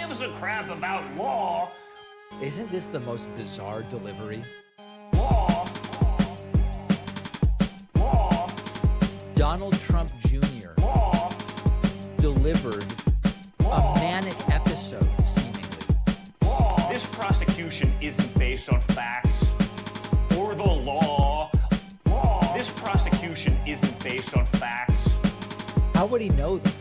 gives a crap about law? Isn't this the most bizarre delivery? Law. Law. Donald Trump Jr. Law. delivered Law. a manic episode, seemingly. Law. This prosecution isn't based on facts or the law. Law. This prosecution isn't based on facts. How would he know that?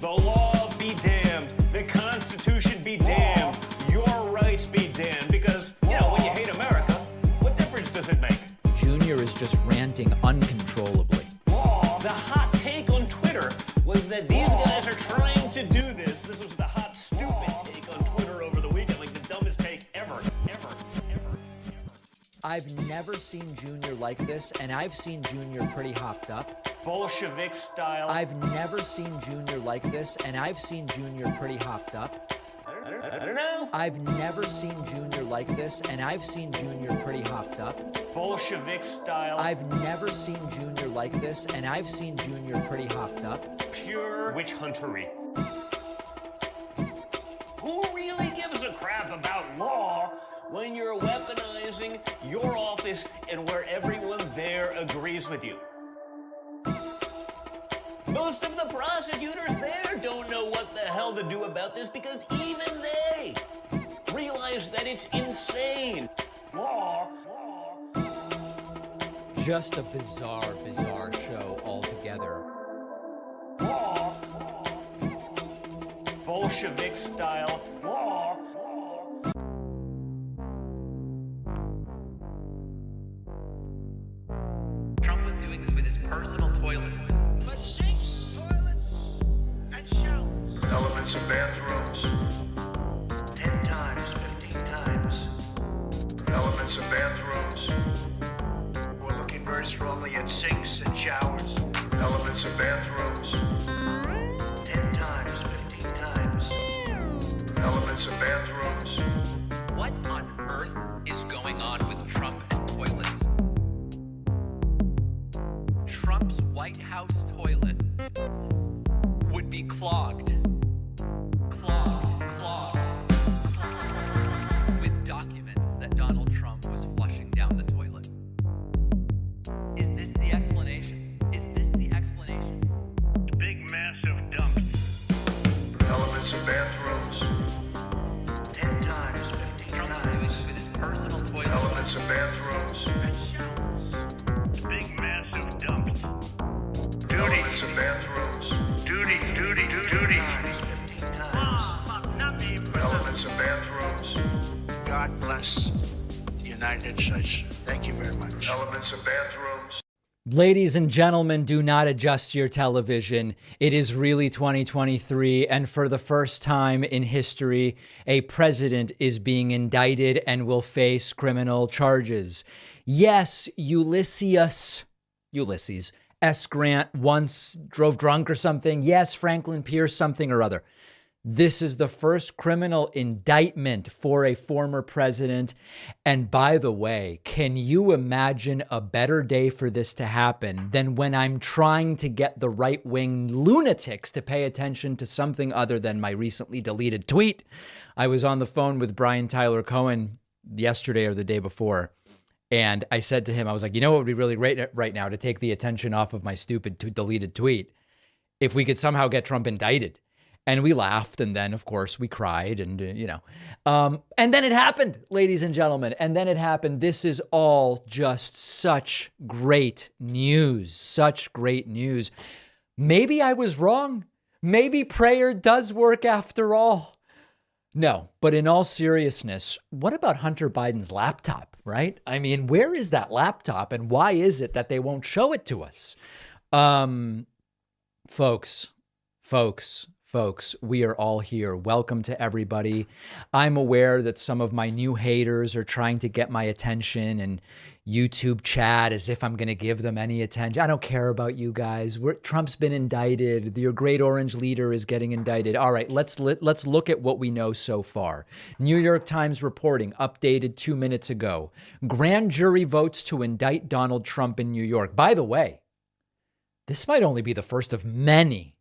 The law be damned. The Constitution be damned. Your rights be damned. Because, you know, when you hate America, what difference does it make? Junior is just ranting uncontrollably. The hot take on Twitter was that these guys are trying to do this. This was the hot, stupid take on Twitter over the weekend, like the dumbest take ever. I've never seen Junior like this, and I've seen Junior pretty hopped up. Bolshevik style. I've never seen Junior like this, and I've seen Junior pretty hopped up. I don't know. I've never seen Junior like this, and I've seen Junior pretty hopped up. Bolshevik style. I've never seen Junior like this, and I've seen Junior pretty hopped up. Pure witch huntery. Who really gives a crap about law when you're weaponizing your office and where everyone there agrees with you? Most of the prosecutors there don't know what the hell to do about this because even they realize that it's insane. Law. Just a bizarre show altogether. Law. Bolshevik style. Law. Trump was doing this with his personal toilet. But sinks, toilets, and showers. Elements of bathrooms. 10 times, 15 times. Elements of bathrooms. We're looking very strongly at sinks and showers. Elements of bathrooms. 10 times, 15 times. Elements of bathrooms. What on earth is going on with Trump and toilets? Trump's White House toilet would be clogged with documents that Donald Trump was flushing down the toilet. Is this the explanation? Is this the explanation? Big massive dumps. Elements of bathrooms. 10 times, 15 Trump was doing this times. with his personal toilet. Elements of bathrooms. And showers. Big massive dumps. Elements of bathrooms. Duty. 10 times, 15 times. Not me, Elements of bathrooms. God bless the United States. Thank you very much. Elements of bathrooms. Ladies and gentlemen, do not adjust your television. It is really 2023, and for the first time in history, a president is being indicted and will face criminal charges. Yes, Ulysses S. Grant once drove drunk or something. Yes, Franklin Pierce something or other. This is the first criminal indictment for a former president. And by the way, can you imagine a better day for this to happen than when I'm trying to get the right-wing lunatics to pay attention to something other than my recently deleted tweet? I was on the phone with Brian Tyler Cohen yesterday or the day before, and I said to him, I was like, you know what would be really great right now to take the attention off of my stupid deleted tweet? If we could somehow get Trump indicted. And we laughed, and then, of course, we cried, and, and then it happened, ladies and gentlemen, and then it happened. This is all just such great news, Maybe I was wrong. Maybe prayer does work after all. No, but in all seriousness, what about Hunter Biden's laptop, right? I mean, where is that laptop, and why is it that they won't show it to us? Folks, we are all here. Welcome to everybody. I'm aware that some of my new haters are trying to get my attention and YouTube chat as if I'm going to give them any attention. I don't care about you guys. Trump's been indicted. Your great orange leader is getting indicted. All right, let's look at what we know so far. New York Times reporting, updated 2 minutes ago. Grand jury votes to indict Donald Trump in New York. By the way, this might only be the first of many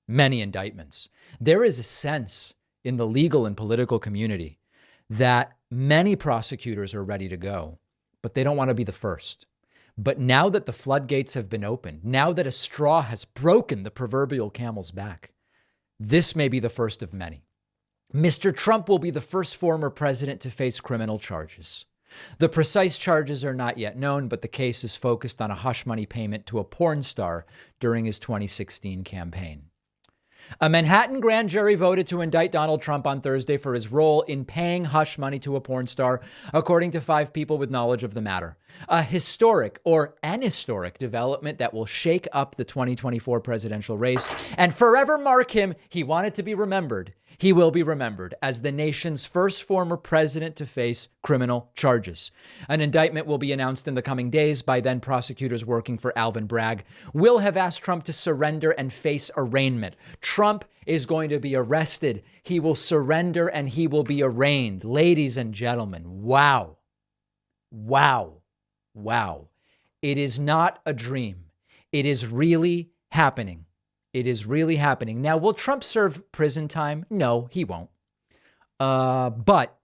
many indictments. There is a sense in the legal and political community that many prosecutors are ready to go, but they don't want to be the first. But now that the floodgates have been opened, now that a straw has broken the proverbial camel's back, this may be the first of many. Mr. Trump will be the first former president to face criminal charges. The precise charges are not yet known, but the case is focused on a hush money payment to a porn star during his 2016 campaign. A Manhattan grand jury voted to indict Donald Trump on Thursday for his role in paying hush money to a porn star, according to 5 people with knowledge of the matter. A historic or an historic development that will shake up the 2024 presidential race and forever mark him. He wanted to be remembered. He will be remembered as the nation's first former president to face criminal charges. An indictment will be announced in the coming days by then prosecutors working for Alvin Bragg. Will have asked Trump to surrender and face arraignment. Trump is going to be arrested. He will surrender and he will be arraigned. Ladies and gentlemen, wow. Wow. Wow. It is not a dream. It is really happening. It is really happening. Now, will Trump serve prison time? No, he won't. But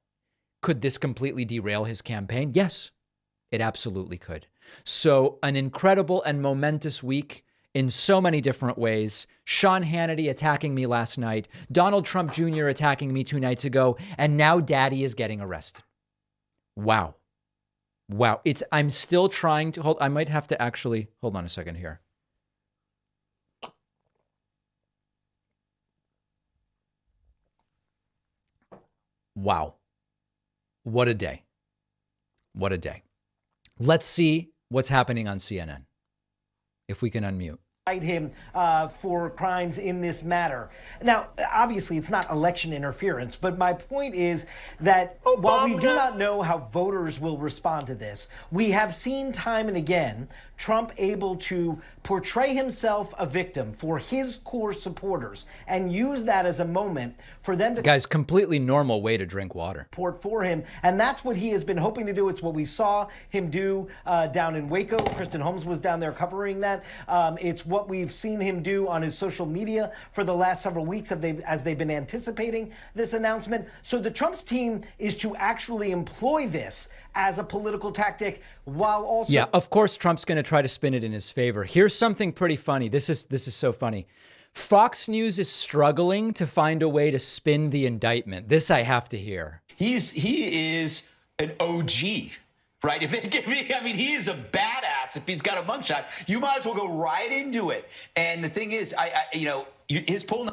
could this completely derail his campaign? Yes, it absolutely could. So an incredible and momentous week in so many different ways. Sean Hannity attacking me last night, Donald Trump Jr. attacking me 2 nights ago, and now Daddy is getting arrested. Wow. Wow. I'm still trying to I might have to actually hold on a second here. Wow. What a day. What a day. Let's see what's happening on CNN. If we can unmute. Him for crimes in this matter. Now, obviously, it's not election interference, but my point is that while we do not know how voters will respond to this, we have seen time and again Trump able to portray himself a victim for his core supporters and use that as a moment for them to Guys, completely normal way to drink water. Support for him, and that's what he has been hoping to do. It's what we saw him do down in Waco. Kristen Holmes was down there covering that. It's what we've seen him do on his social media for the last several weeks as they've been anticipating this announcement. So the Trump's team is to actually employ this as a political tactic while also... Yeah, of course, Trump's going to try to spin it in his favor. Here's something pretty funny. This is so funny. Fox News is struggling to find a way to spin the indictment. This I have to hear. He is an OG, right? If they give me, I mean, he is a badass. If he's got a mugshot, you might as well go right into it. And the thing is, his poll.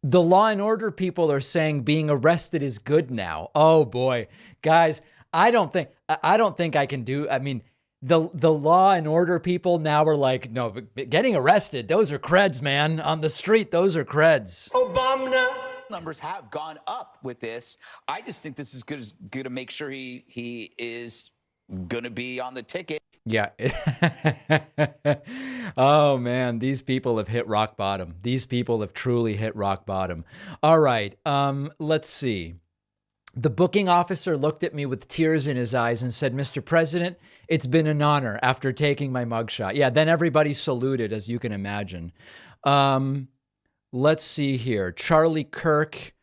The Law and Order people are saying being arrested is good now. Oh boy, guys, I don't think I can do. I mean, the Law and Order people now are like, no, getting arrested, those are creds, man. On the street, those are creds. Obama Numbers have gone up with this. I just think this is good to make sure he is going to be on the ticket. Yeah. Oh, man, these people have hit rock bottom. These people have truly hit rock bottom. All right. Let's see. The booking officer looked at me with tears in his eyes and said, "Mr. President, it's been an honor after taking my mugshot." Yeah, then everybody saluted, as you can imagine. Let's see here. Charlie Kirk,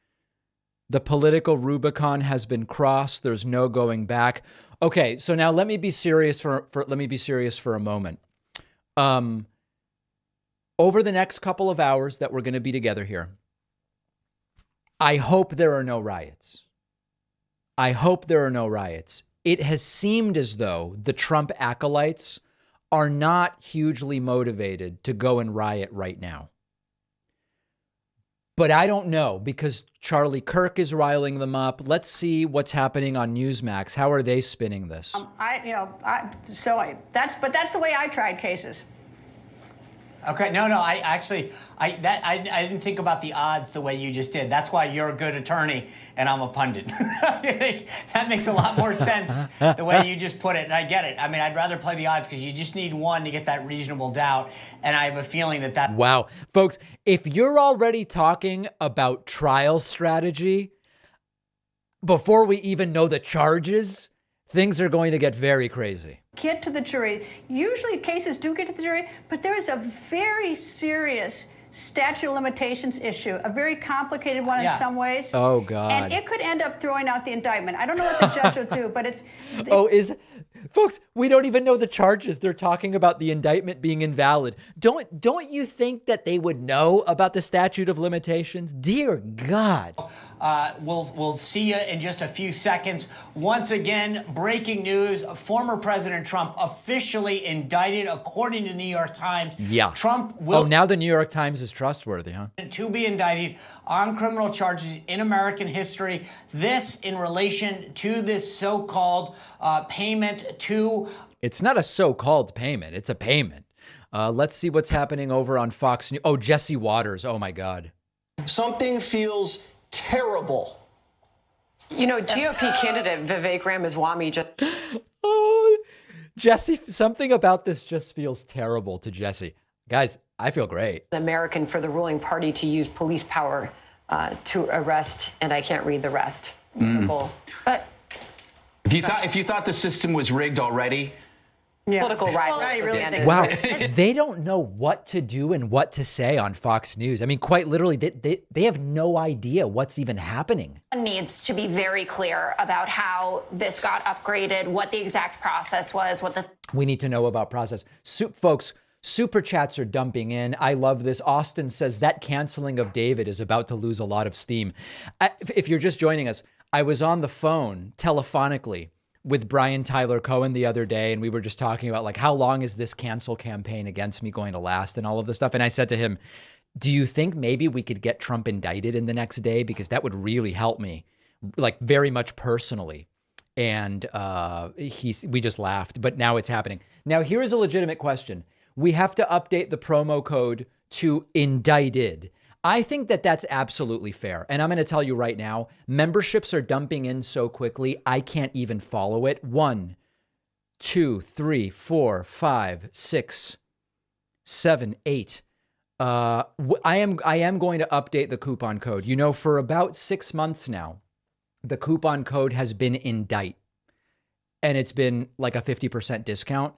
the political Rubicon has been crossed. There's no going back. Okay, so now let me be serious for a moment. Over the next couple of hours that we're going to be together here, I hope there are no riots. I hope there are no riots. It has seemed as though the Trump acolytes are not hugely motivated to go and riot right now. But I don't know, because Charlie Kirk is riling them up. Let's see what's happening on Newsmax. How are they spinning this? That's the way I tried cases. Okay, no, I didn't think about the odds the way you just did. That's why you're a good attorney and I'm a pundit. That makes a lot more sense the way you just put it, and I get it. I mean, I'd rather play the odds because you just need one to get that reasonable doubt, and I have a feeling that... Wow. Folks, if you're already talking about trial strategy before we even know the charges, things are going to get very crazy. Get to the jury. Usually cases do get to the jury, but there is a very serious statute of limitations issue, a very complicated one in some ways. Oh, God. And it could end up throwing out the indictment. I don't know what the judge will do, but it's... Folks, we don't even know the charges. They're talking about the indictment being invalid. Don't you think that they would know about the statute of limitations? Dear God. We'll see you in just a few seconds. Once again, breaking news. Former President Trump officially indicted, according to the New York Times. Yeah. Trump will... Oh, now the New York Times is trustworthy, huh? ...to be indicted on criminal charges in American history. This in relation to this so-called payment to... It's not a so-called payment. It's a payment. Let's see what's happening over on Fox News. Oh, Jesse Waters. Oh, my God. Something feels terrible. You know, GOP candidate Vivek Ramaswamy just... Oh, Jesse, something about this just feels terrible to Jesse. Guys, I feel great. American for the ruling party to use police power to arrest, and I can't read the rest. But if you thought the system was rigged already, political rivals. Wow, they don't know what to do and what to say on Fox News. I mean, quite literally, they have no idea what's even happening. Needs to be very clear about how this got upgraded, what the exact process was, We need to know about process. Folks, super chats are dumping in. I love this. Austin says that canceling of David is about to lose a lot of steam. If you're just joining us, I was on the phone telephonically with Brian Tyler Cohen the other day, and we were just talking about, like, how long is this cancel campaign against me going to last and all of this stuff. And I said to him, do you think maybe we could get Trump indicted in the next day? Because that would really help me, like, very much personally. And we just laughed, but now it's happening. Now, here is a legitimate question. We have to update the promo code to indicted. I think that that's absolutely fair. And I'm going to tell you right now, memberships are dumping in so quickly, I can't even follow it. 1, 2, 3, 4, 5, 6, 7, 8. I am going to update the coupon code. You know, for about 6 months now, the coupon code has been indict, and it's been like a 50% discount.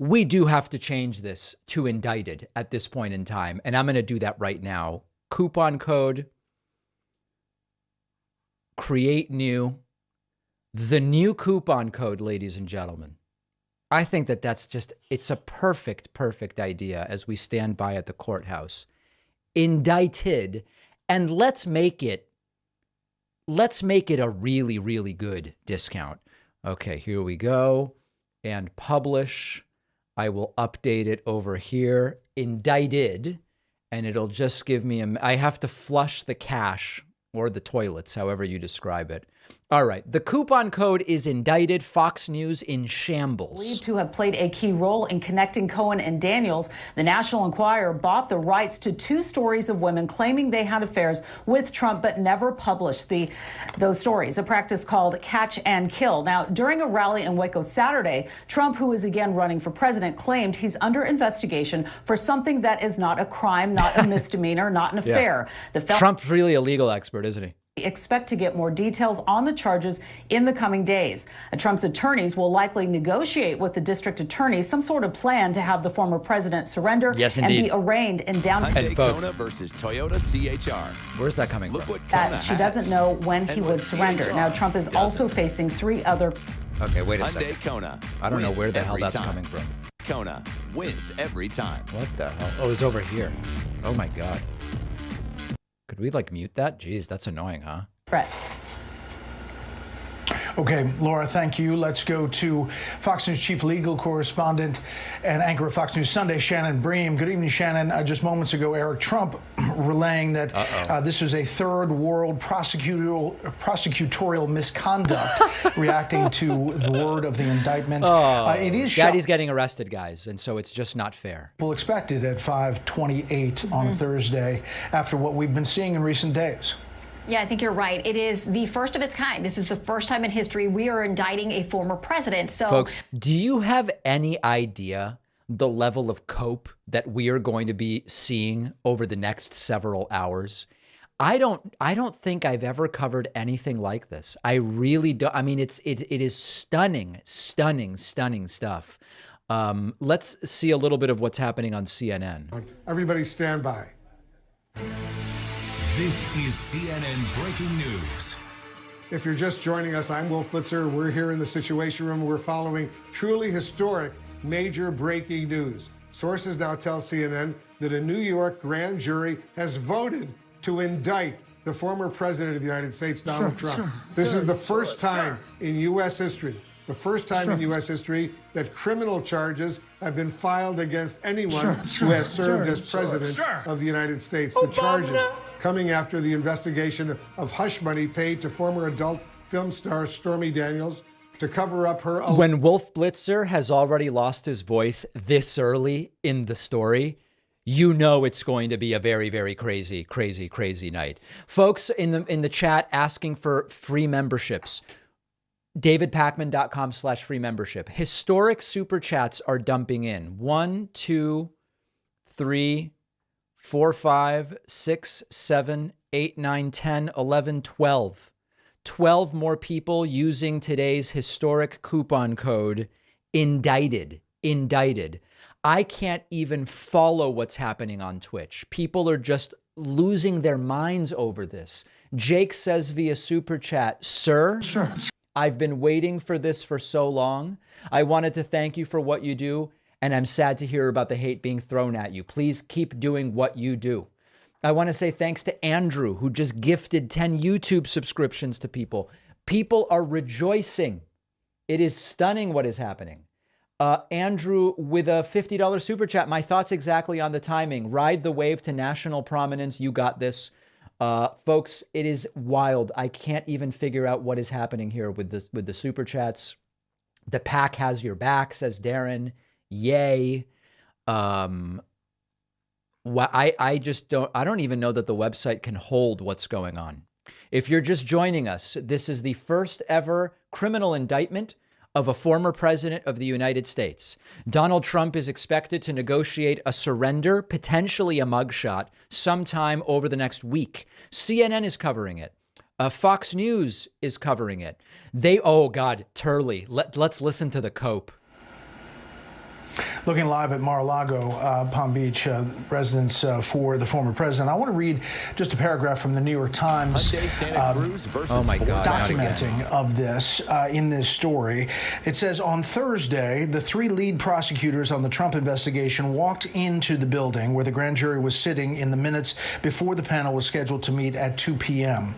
We do have to change this to indicted at this point in time, and I'm going to do that right now. Coupon code, create new, the new coupon code, ladies and gentlemen. I think that it's a perfect idea as we stand by at the courthouse. Indicted, and let's make it a really, really good discount. Okay, here we go. And publish. I will update it over here. Indicted. And it'll just give me I have to flush the cache or the toilets, however you describe it. All right. The coupon code is indicted. Fox News in shambles. Believed to have played a key role in connecting Cohen and Daniels. The National Enquirer bought the rights to 2 stories of women claiming they had affairs with Trump, but never published those stories, a practice called catch and kill. Now, during a rally in Waco Saturday, Trump, who is again running for president, claimed he's under investigation for something that is not a crime, not a misdemeanor, not an affair. Trump's really a legal expert, isn't he? Expect to get more details on the charges in the coming days. Trump's attorneys will likely negotiate with the district attorney some sort of plan to have the former president surrender and be arraigned in downtown. Hyundai Kona versus Toyota CHR. Where's that coming from? That she doesn't know when he would surrender. Now, Trump is also facing 3 other... Okay, wait a Hyundai second. Kona I don't know where the hell that's coming from. Kona wins every time. What the hell? Oh, it's over here. Oh, my God. Could we, like, mute that? Jeez, that's annoying, huh? Brett. Okay, Laura, thank you. Let's go to Fox News chief legal correspondent and anchor of Fox News Sunday, Shannon Bream. Good evening, Shannon. Just moments ago, Eric Trump relaying that this was a third world prosecutorial misconduct, reacting to the word of the indictment. It is Daddy's getting arrested, guys, and so it's just not fair. People expected at 5:28 on a Thursday after what we've been seeing in recent days. Yeah, I think you're right. It is the first of its kind. This is the first time in history we are indicting a former president. So, folks, do you have any idea the level of cope that we are going to be seeing over the next several hours? I don't think I've ever covered anything like this. I really don't. I mean, it is stunning stuff. Let's see a little bit of what's happening on CNN. Everybody stand by. This is CNN Breaking News. If you're just joining us, I'm Wolf Blitzer. We're here in the Situation Room. We're following truly historic, major breaking news. Sources now tell CNN that a New York grand jury has voted to indict the former president of the United States, Donald Trump. This is the first time in U.S. history, in U.S. history that criminal charges have been filed against anyone who has served as president of the United States. The charges coming after the investigation of hush money paid to former adult film star Stormy Daniels to cover up her... When Wolf Blitzer has already lost his voice this early in the story, you know it's going to be a very, very crazy, crazy, crazy night. Folks in the chat asking for free memberships. DavidPakman.com/free membership. Historic super chats are dumping in. 1, 2, 3, 4, 5, 6, 7, 8, 9, 10, 11, 12. 12 more people using today's historic coupon code indicted. I can't even follow what's happening on Twitch. People are just losing their minds over this. Jake says via super chat, sir, I've been waiting for this for so long. I wanted to thank you for what you do, and I'm sad to hear about the hate being thrown at you. Please keep doing what you do. I want to say thanks to Andrew, who just gifted 10 YouTube subscriptions to people. People are rejoicing. It is stunning what is happening. Andrew with a $50 super chat. My thoughts exactly on the timing. Ride the wave to national prominence. You got this. Folks, it is wild. I can't even figure out what is happening here with the super chats. The pack has your back, says Darren. Yay. I don't even know that the website can hold what's going on. If you're just joining us, this is the first ever criminal indictment of a former president of the United States. Donald Trump is expected to negotiate a surrender, potentially a mugshot, sometime over the next week. CNN is covering it. Fox News is covering it. Oh God, Turley. Let's listen to the cope. Looking live at Mar-a-Lago, Palm Beach, residence for the former president. I want to read just a paragraph from the New York Times documenting of this in this story. It says, on Thursday, the 3 lead prosecutors on the Trump investigation walked into the building where the grand jury was sitting in the minutes before the panel was scheduled to meet at 2 p.m.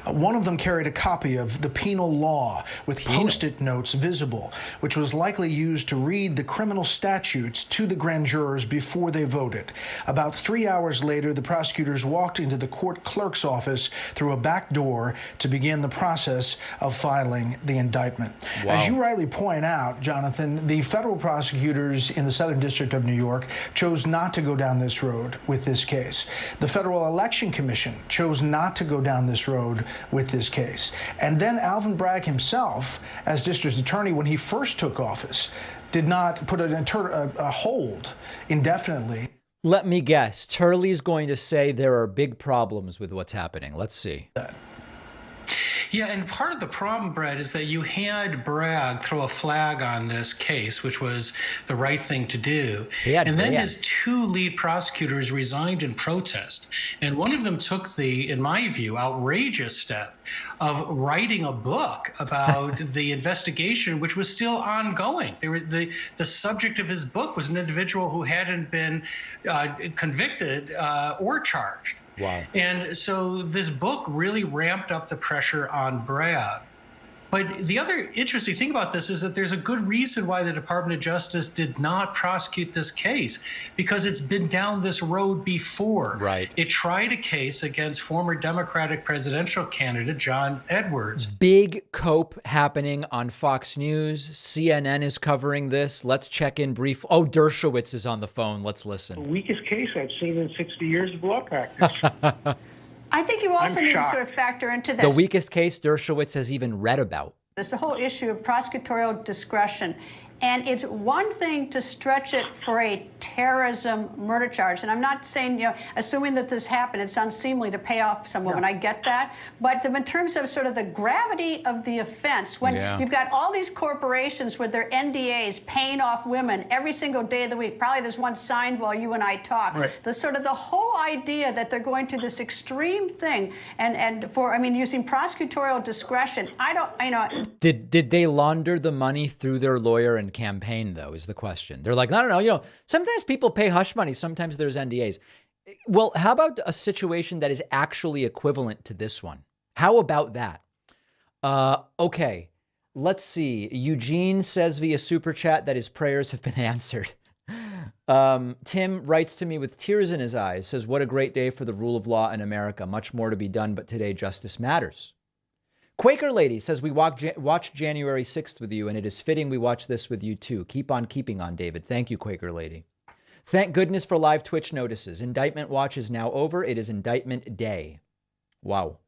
One of them carried a copy of the penal law with Post-it notes visible, which was likely used to read the criminal statutes to the grand jurors before they voted. About 3 hours later, the prosecutors walked into the court clerk's office through a back door to begin the process of filing the indictment. Wow. As you rightly point out, Jonathan, the federal prosecutors in the Southern District of New York chose not to go down this road with this case. The Federal Election Commission chose not to go down this road with this case. And then Alvin Bragg himself, as district attorney when he first took office, did not put a hold indefinitely. Let me guess. Turley's going to say there are big problems with what's happening. Let's see. Yeah, and part of the problem, Brett, is that you had Bragg throw a flag on this case, which was the right thing to do. And then his 2 lead prosecutors resigned in protest. And one of them took the, in my view, outrageous step of writing a book about the investigation, which was still ongoing. The subject of his book was an individual who hadn't been convicted or charged. Wow. And so this book really ramped up the pressure on Bragg. But the other interesting thing about this is that there's a good reason why the Department of Justice did not prosecute this case, because it's been down this road before. Right. It tried a case against former Democratic presidential candidate John Edwards. Big cope happening on Fox News. CNN is covering this. Let's check in brief. Oh, Dershowitz is on the phone. Let's listen. The weakest case I've seen in 60 years of law practice. I think you also need to sort of factor into this. The weakest case Dershowitz has even read about. There's the whole issue of prosecutorial discretion. And it's one thing to stretch it for a terrorism murder charge. And I'm not saying, assuming that this happened, it's unseemly to pay off some woman. I get that. But in terms of sort of the gravity of the offense, when you've got all these corporations with their NDAs paying off women every single day of the week, probably there's one signed while you and I talk. The sort of the whole idea that they're going to this extreme thing and for, using prosecutorial discretion, Did they launder the money through their lawyer and campaign, though, is the question. They're like, no, sometimes people pay hush money. Sometimes there's NDAs. Well, how about a situation that is actually equivalent to this one? How about that? Okay, let's see. Eugene says via Super Chat that his prayers have been answered. Tim writes to me with tears in his eyes, says, what a great day for the rule of law in America. Much more to be done, but today justice matters. Quaker Lady says, we watched January 6th with you, and it is fitting we watch this with you too. Keep on keeping on, David. Thank you, Quaker Lady. Thank goodness for live Twitch notices. Indictment watch is now over. It is indictment day. Wow.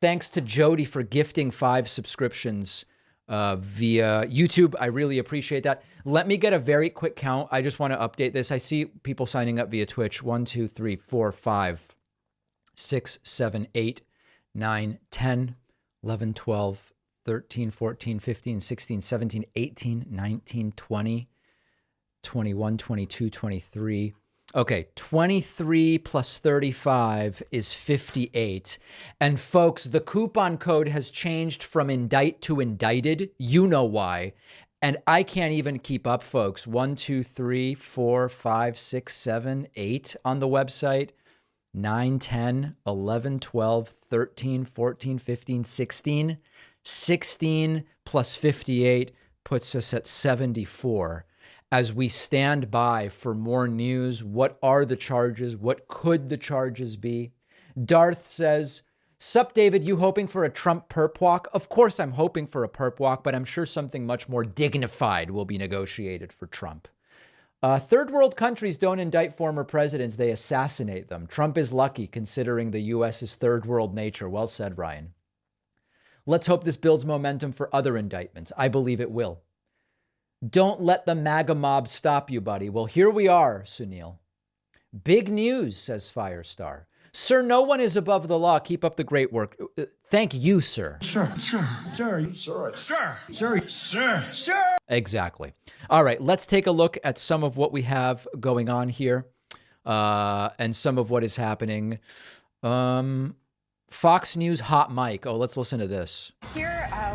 Thanks to Jody for gifting 5 subscriptions via YouTube. I really appreciate that. Let me get a very quick count. I just want to update this. I see people signing up via Twitch. 1, 2, 3, 4, 5, 6, 7, 8, 9, 10, 11, 12, 13, 14, 15, 16, 17, 18, 19, 20, 21, 22, 23. Okay, 23 plus 35 is 58. And folks, the coupon code has changed from indict to indicted. You know why. And I can't even keep up, folks. 1, 2, 3, 4, 5, 6, 7, 8 on the website. 9, 10, 11, 12, 13, 14, 15, 16. 16 plus 58 puts us at 74. As we stand by for more news, what are the charges? What could the charges be? Darth says, sup, David, you hoping for a Trump perp walk? Of course I'm hoping for a perp walk, but I'm sure something much more dignified will be negotiated for Trump. Third world countries don't indict former presidents, they assassinate them. Trump is lucky considering the U.S.'s third world nature. Well said, Ryan. Let's hope this builds momentum for other indictments. I believe it will. Don't let the MAGA mob stop you, buddy. Well, here we are, Sunil. Big news, says Firestar. Sir, no one is above the law. Keep up the great work. Thank you, sir. Sir. Exactly. All right, let's take a look at some of what we have going on here and some of what is happening. Fox News hot mic. Oh, let's listen to this. Here,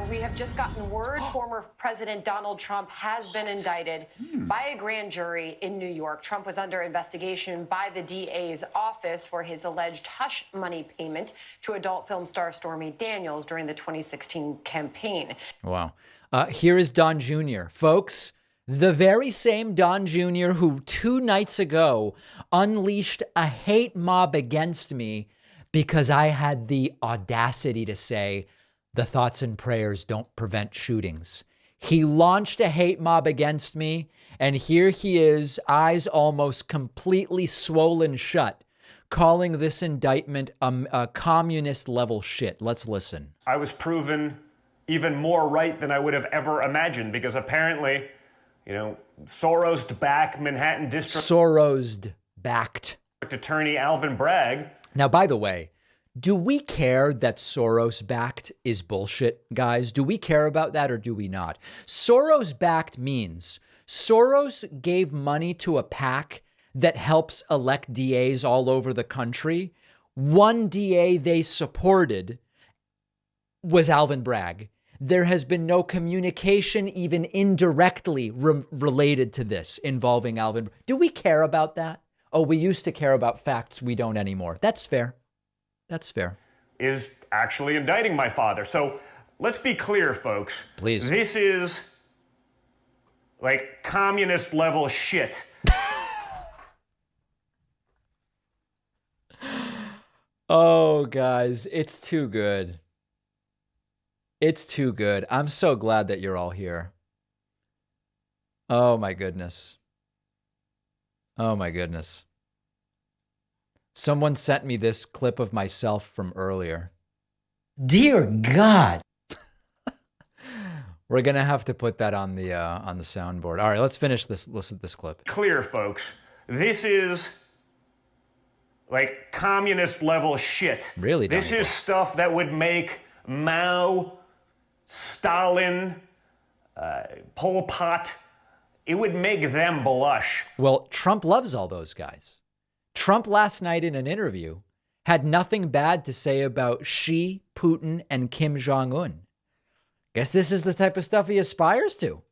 we have just gotten word former President Donald Trump has been indicted by a grand jury in New York. Trump was under investigation by the DA's office for his alleged hush money payment to adult film star Stormy Daniels during the 2016 campaign. Wow. Here is Don Jr. Folks, the very same Don Jr. who 2 nights ago unleashed a hate mob against me because I had the audacity to say the thoughts and prayers don't prevent shootings. He launched a hate mob against me, and here he is, eyes almost completely swollen shut, calling this indictment a communist level shit. Let's listen. I was proven even more right than I would have ever imagined because apparently, Soros-backed Manhattan District Soros-backed Attorney Alvin Bragg. Now, by the way, do we care that Soros-backed is bullshit, guys? Do we care about that or do we not? Soros-backed means Soros gave money to a PAC that helps elect DAs all over the country. One DA they supported was Alvin Bragg. There has been no communication, even indirectly related to this involving Alvin. Do we care about that? Oh, we used to care about facts. We don't anymore. That's fair. That's fair. Is actually indicting my father. So let's be clear, folks. Please. This is like communist level shit. Oh, guys, it's too good. It's too good. I'm so glad that you're all here. Oh, my goodness. Oh, my goodness. Someone sent me this clip of myself from earlier. Dear God. We're gonna have to put that on the soundboard. All right, let's finish this. Listen to this clip. Clear, folks. This is like communist level shit. Really? This is stuff that would make Mao, Stalin, Pol Pot, it would make them blush. Well, Trump loves all those guys. Trump last night in an interview had nothing bad to say about Xi, Putin, and Kim Jong-un. Guess this is the type of stuff he aspires to.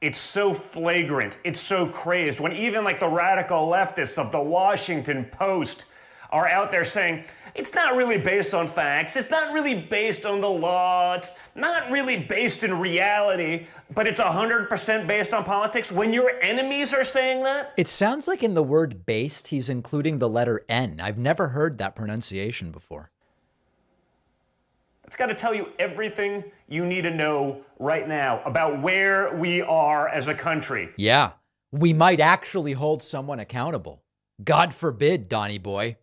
It's so flagrant. It's so crazed. When even like the radical leftists of the Washington Post are out there saying, it's not really based on facts. It's not really based on the law. It's not really based in reality, but it's 100% based on politics. When your enemies are saying that? It sounds like in the word based, he's including the letter N. I've never heard that pronunciation before. It's got to tell you everything you need to know right now about where we are as a country. Yeah, we might actually hold someone accountable. God forbid, Donnie boy.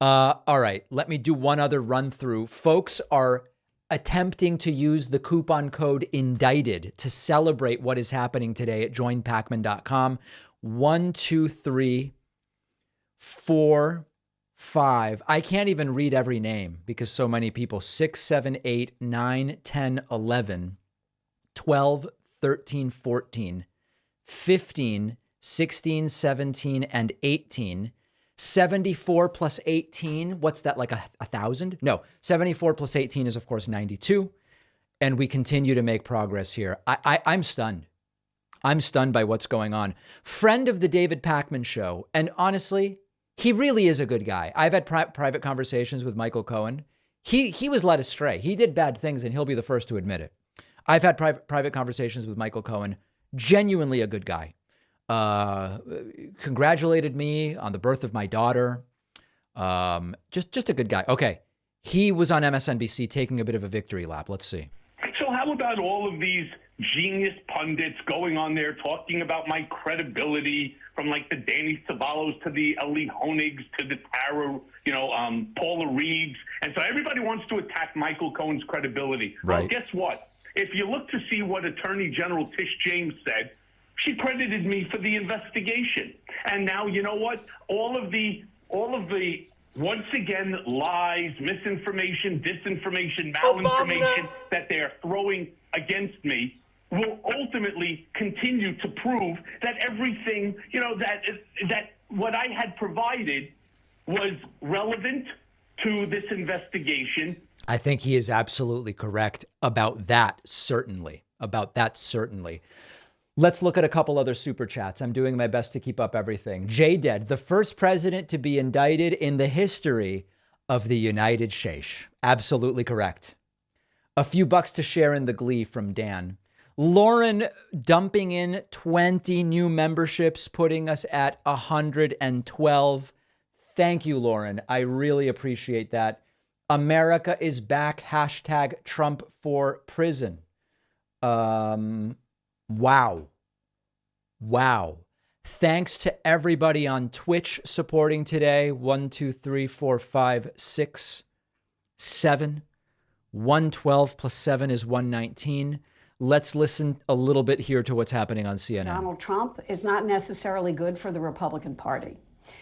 All right, let me do one other run through. Folks are attempting to use the coupon code Indicted to celebrate what is happening today at joinpacman.com. 1, 2, 3, 4, 5. I can't even read every name because so many people. 6, 7, 8, 9, 10, 11, 12, 13, 14, 15, 16, 17, and 18. 74 plus 18, what's that, like 1,000? No, 74 plus 18 is, of course, 92. And we continue to make progress here. I'm stunned. I'm stunned by what's going on. Friend of the David Pakman Show. And honestly, he really is a good guy. I've had private conversations with Michael Cohen. He was led astray. He did bad things, and he'll be the first to admit it. I've had private conversations with Michael Cohen. Genuinely a good guy. Congratulated me on the birth of my daughter. Just a good guy. Okay. He was on MSNBC taking a bit of a victory lap. Let's see. So how about all of these genius pundits going on there talking about my credibility, from like the Danny Savalos to the Eli Honigs to the Tara, Paula Reeves. And so everybody wants to attack Michael Cohen's credibility. Right. Well, guess what? If you look to see what Attorney General Tish James said, she credited me for the investigation. And now, you know what? All of the once again, lies, misinformation, disinformation, malinformation that they're throwing against me will ultimately continue to prove that everything, that what I had provided was relevant to this investigation. I think he is absolutely correct about that, certainly. Let's look at a couple other super chats. I'm doing my best to keep up everything. J-Dead, the first president to be indicted in the history of the United States. Absolutely correct. A few bucks to share in the glee from Dan. Lauren dumping in 20 new memberships, putting us at 112. Thank you, Lauren. I really appreciate that. America is back. Hashtag Trump for prison. Wow. Thanks to everybody on Twitch supporting today. 1, 2, 3, 4, 5, 6, 7. 112 plus 7 is 119. Let's listen a little bit here to what's happening on CNN. Donald Trump is not necessarily good for the Republican Party.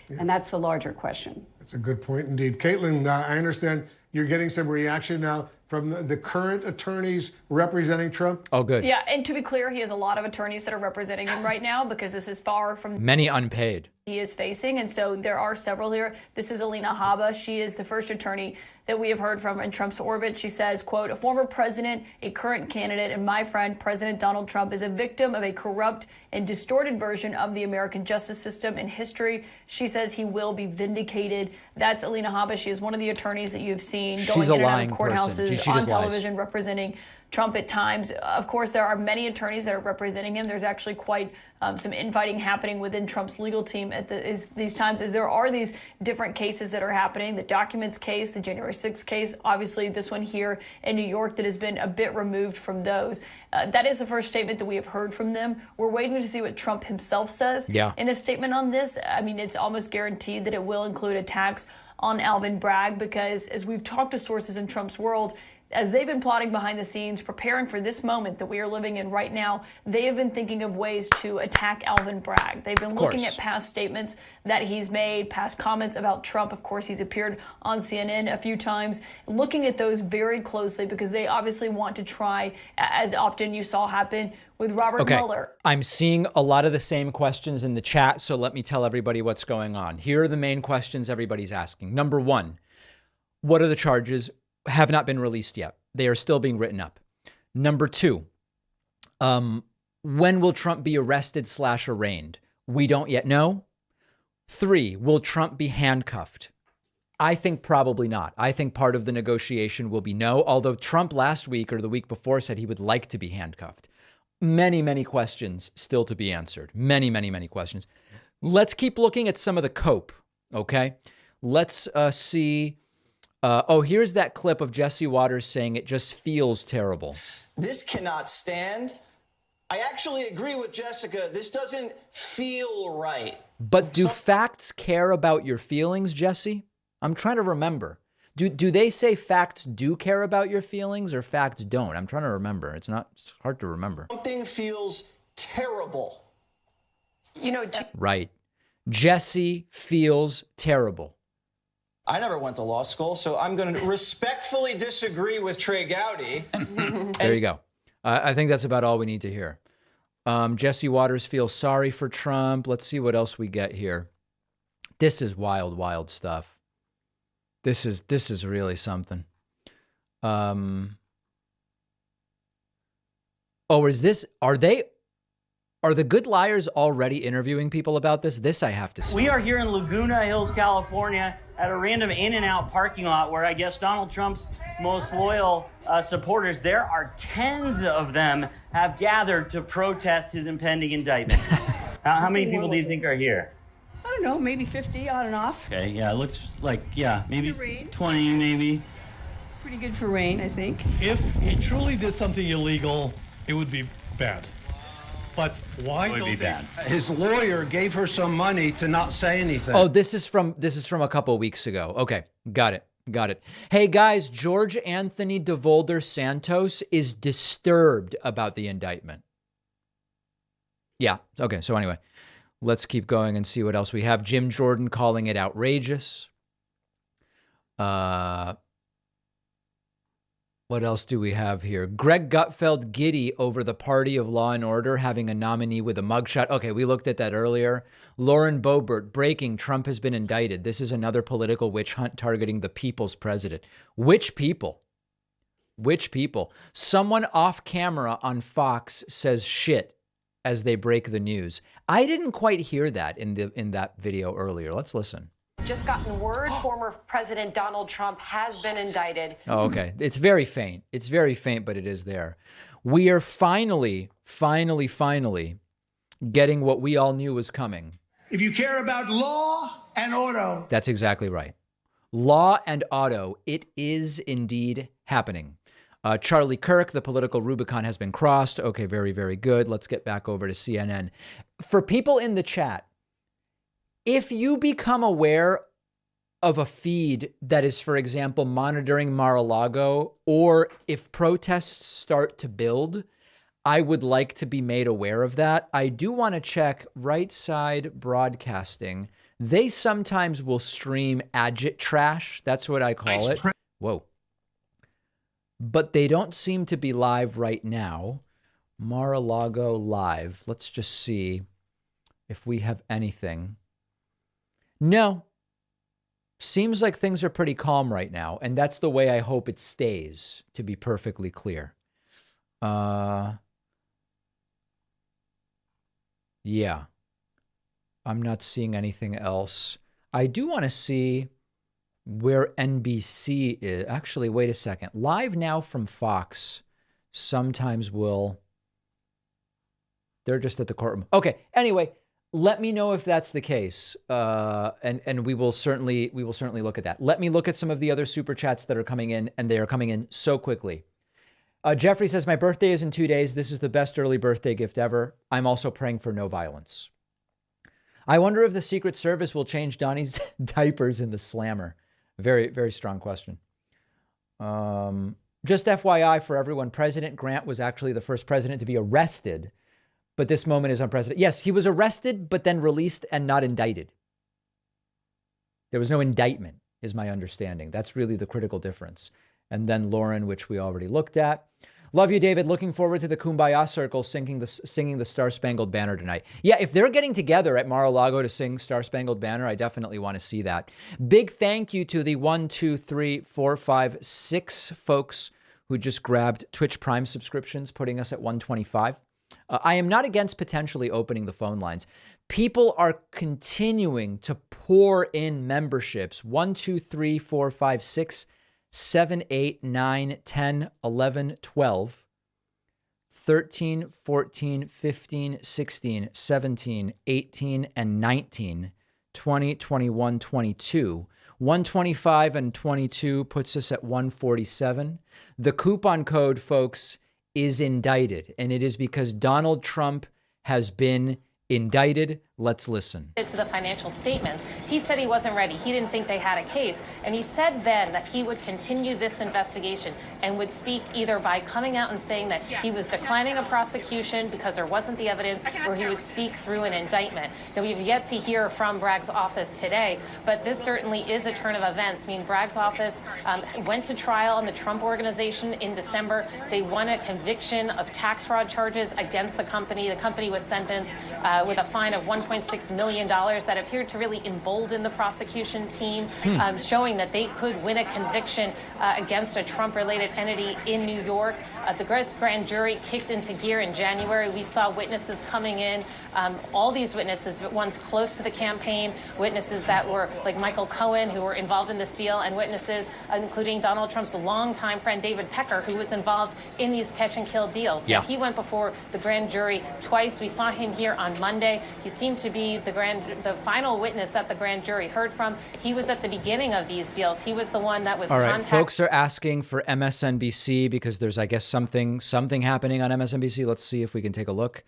Yeah. And that's the larger question. That's a good point indeed. Caitlin, I understand you're getting some reaction now from the current attorneys representing Trump. Oh, good. Yeah, and to be clear, he has a lot of attorneys that are representing him right now because this is far from many unpaid he is facing. And so there are several here. This is Alina Habba. She is the first attorney that we have heard from in Trump's orbit. She says, quote, a former president, a current candidate, and my friend, President Donald Trump, is a victim of a corrupt and distorted version of the American justice system and history. She says he will be vindicated. That's Alina Habba. She is one of the attorneys that you've seen going in and out of courthouses on television representing Trump at times. Of course, there are many attorneys that are representing him. There's actually quite some infighting happening within Trump's legal team at these times, as there are these different cases that are happening. The documents case, the January 6th case, obviously this one here in New York that has been a bit removed from those. That is the first statement that we have heard from them. We're waiting to see what Trump himself says in a statement on this. I mean, it's almost guaranteed that it will include attacks on Alvin Bragg because, as we've talked to sources in Trump's world, as they've been plotting behind the scenes, preparing for this moment that we are living in right now, they have been thinking of ways to attack Alvin Bragg. They've been looking at past statements that he's made, past comments about Trump. Of course, he's appeared on CNN a few times, looking at those very closely because they obviously want to try, as often you saw happen with Robert Mueller. I'm seeing a lot of the same questions in the chat, so let me tell everybody what's going on. Here are the main questions everybody's asking. Number one, what are the charges? Have not been released yet. They are still being written up. Number two, when will Trump be arrested / arraigned? We don't yet know. 3, will Trump be handcuffed? I think probably not. I think part of the negotiation will be no, although Trump last week or the week before said he would like to be handcuffed. Many, many questions still to be answered. Many, many, many questions. Let's keep looking at some of the cope, okay? Let's see. Here's that clip of Jesse Waters saying it just feels terrible. This cannot stand. I actually agree with Jessica. This doesn't feel right. But do facts care about your feelings, Jesse? I'm trying to remember. Do they say facts do care about your feelings or facts don't? I'm trying to remember. It's hard to remember. Something feels terrible. You know, right. Jesse feels terrible. I never went to law school, so I'm going to respectfully disagree with Trey Gowdy. There you go. I think that's about all we need to hear. Jesse Waters feels sorry for Trump. Let's see what else we get here. This is wild, wild stuff. This is really something. Are the good liars already interviewing people about this? This I have to see. We are here in Laguna Hills, California, at a random In-N-Out parking lot where I guess Donald Trump's most loyal supporters, there are tens of them, have gathered to protest his impending indictment. How many people do you think are here? I don't know, maybe 50 on and off. Okay, yeah, it looks like, maybe 20, maybe. Pretty good for rain, I think. If he truly did something illegal, it would be bad. But why would don't be they? bad? His lawyer gave her some money to not say anything. Oh, this is from a couple of weeks ago. Okay, got it. Hey guys, George Anthony DeVolder Santos is disturbed about the indictment. Yeah, okay, so anyway, let's keep going and see what else we have. Jim Jordan calling it outrageous. What else do we have here? Greg Gutfeld giddy over the party of law and order having a nominee with a mugshot. Okay, we looked at that earlier. Lauren Boebert, breaking, Trump has been indicted. This is another political witch hunt targeting the people's president. Which people? Which people? Someone off camera on Fox says shit as they break the news. I didn't quite hear that in that video earlier. Let's listen. Just gotten word former President Donald Trump has been indicted. Oh, okay. It's very faint. It's very faint, but it is there. We are finally getting what we all knew was coming. If you care about law and order. That's exactly right. Law and auto. It is indeed happening. Charlie Kirk, the political Rubicon has been crossed. Okay, very, very good. Let's get back over to CNN. For people in the chat, if you become aware of a feed that is, for example, monitoring Mar-a-Lago, or if protests start to build, I would like to be made aware of that. I do want to check Right Side Broadcasting. They sometimes will stream agit trash. That's what I call it. Whoa. But they don't seem to be live right now. Mar-a-Lago live. Let's just see if we have anything. No. Seems like things are pretty calm right now, and that's the way I hope it stays, to be perfectly clear. Yeah. I'm not seeing anything else. I do want to see where NBC is. Actually, wait a second. Live now from Fox sometimes will... They're just at the courtroom. Okay, anyway... Let me know if that's the case, and we will certainly look at that. Let me look at some of the other super chats that are coming in, and they are coming in so quickly. Jeffrey says, my birthday is in 2 days. This is the best early birthday gift ever. I'm also praying for no violence. I wonder if the Secret Service will change Donnie's diapers in the slammer. Very, very strong question. Just FYI for everyone, President Grant was actually the first president to be arrested, but this moment is unprecedented. Yes, he was arrested, but then released and not indicted. There was no indictment, is my understanding. That's really the critical difference. And then Lauren, which we already looked at. Love you, David. Looking forward to the Kumbaya Circle singing the Star-Spangled Banner tonight. Yeah, if they're getting together at Mar-a-Lago to sing Star-Spangled Banner, I definitely want to see that. Big thank you to the 1, 2, 3, 4, 5, 6 folks who just grabbed Twitch Prime subscriptions, putting us at 125. I am not against potentially opening the phone lines. People are continuing to pour in memberships. 1, 2, 3, 4, 5, 6, 7, 8, 9, 10, 11, 12, 13, 14, 15, 16, 17, 18, and 19, 20, 21, 22. 125 and 22 puts us at 147. The coupon code, folks, is indicted, and it is because Donald Trump has been indicted. Let's listen. To the financial statements, he said he wasn't ready. He didn't think they had a case. And he said then that he would continue this investigation and would speak either by coming out and saying that he was declining a prosecution because there wasn't the evidence, or he would speak through an indictment. Now, we've yet to hear from Bragg's office today, but this certainly is a turn of events. I mean, Bragg's office went to trial in the Trump Organization in December. They won a conviction of tax fraud charges against the company. The company was sentenced with a fine of $1.6 million that appeared to really embolden the prosecution team, showing that they could win a conviction against a Trump-related entity in New York. The grand jury kicked into gear in January. We saw witnesses coming in, all these witnesses, ones close to the campaign, witnesses that were like Michael Cohen, who were involved in this deal, and witnesses including Donald Trump's longtime friend David Pecker, who was involved in these catch-and-kill deals. Yeah. He went before the grand jury twice. We saw him here on Monday. He seemed to be the final witness that the grand jury heard from. He was at the beginning of these deals. He was the one that was All right, contacted. folks are asking for MSNBC because there's, I guess, something happening on MSNBC. Let's see if we can take a look.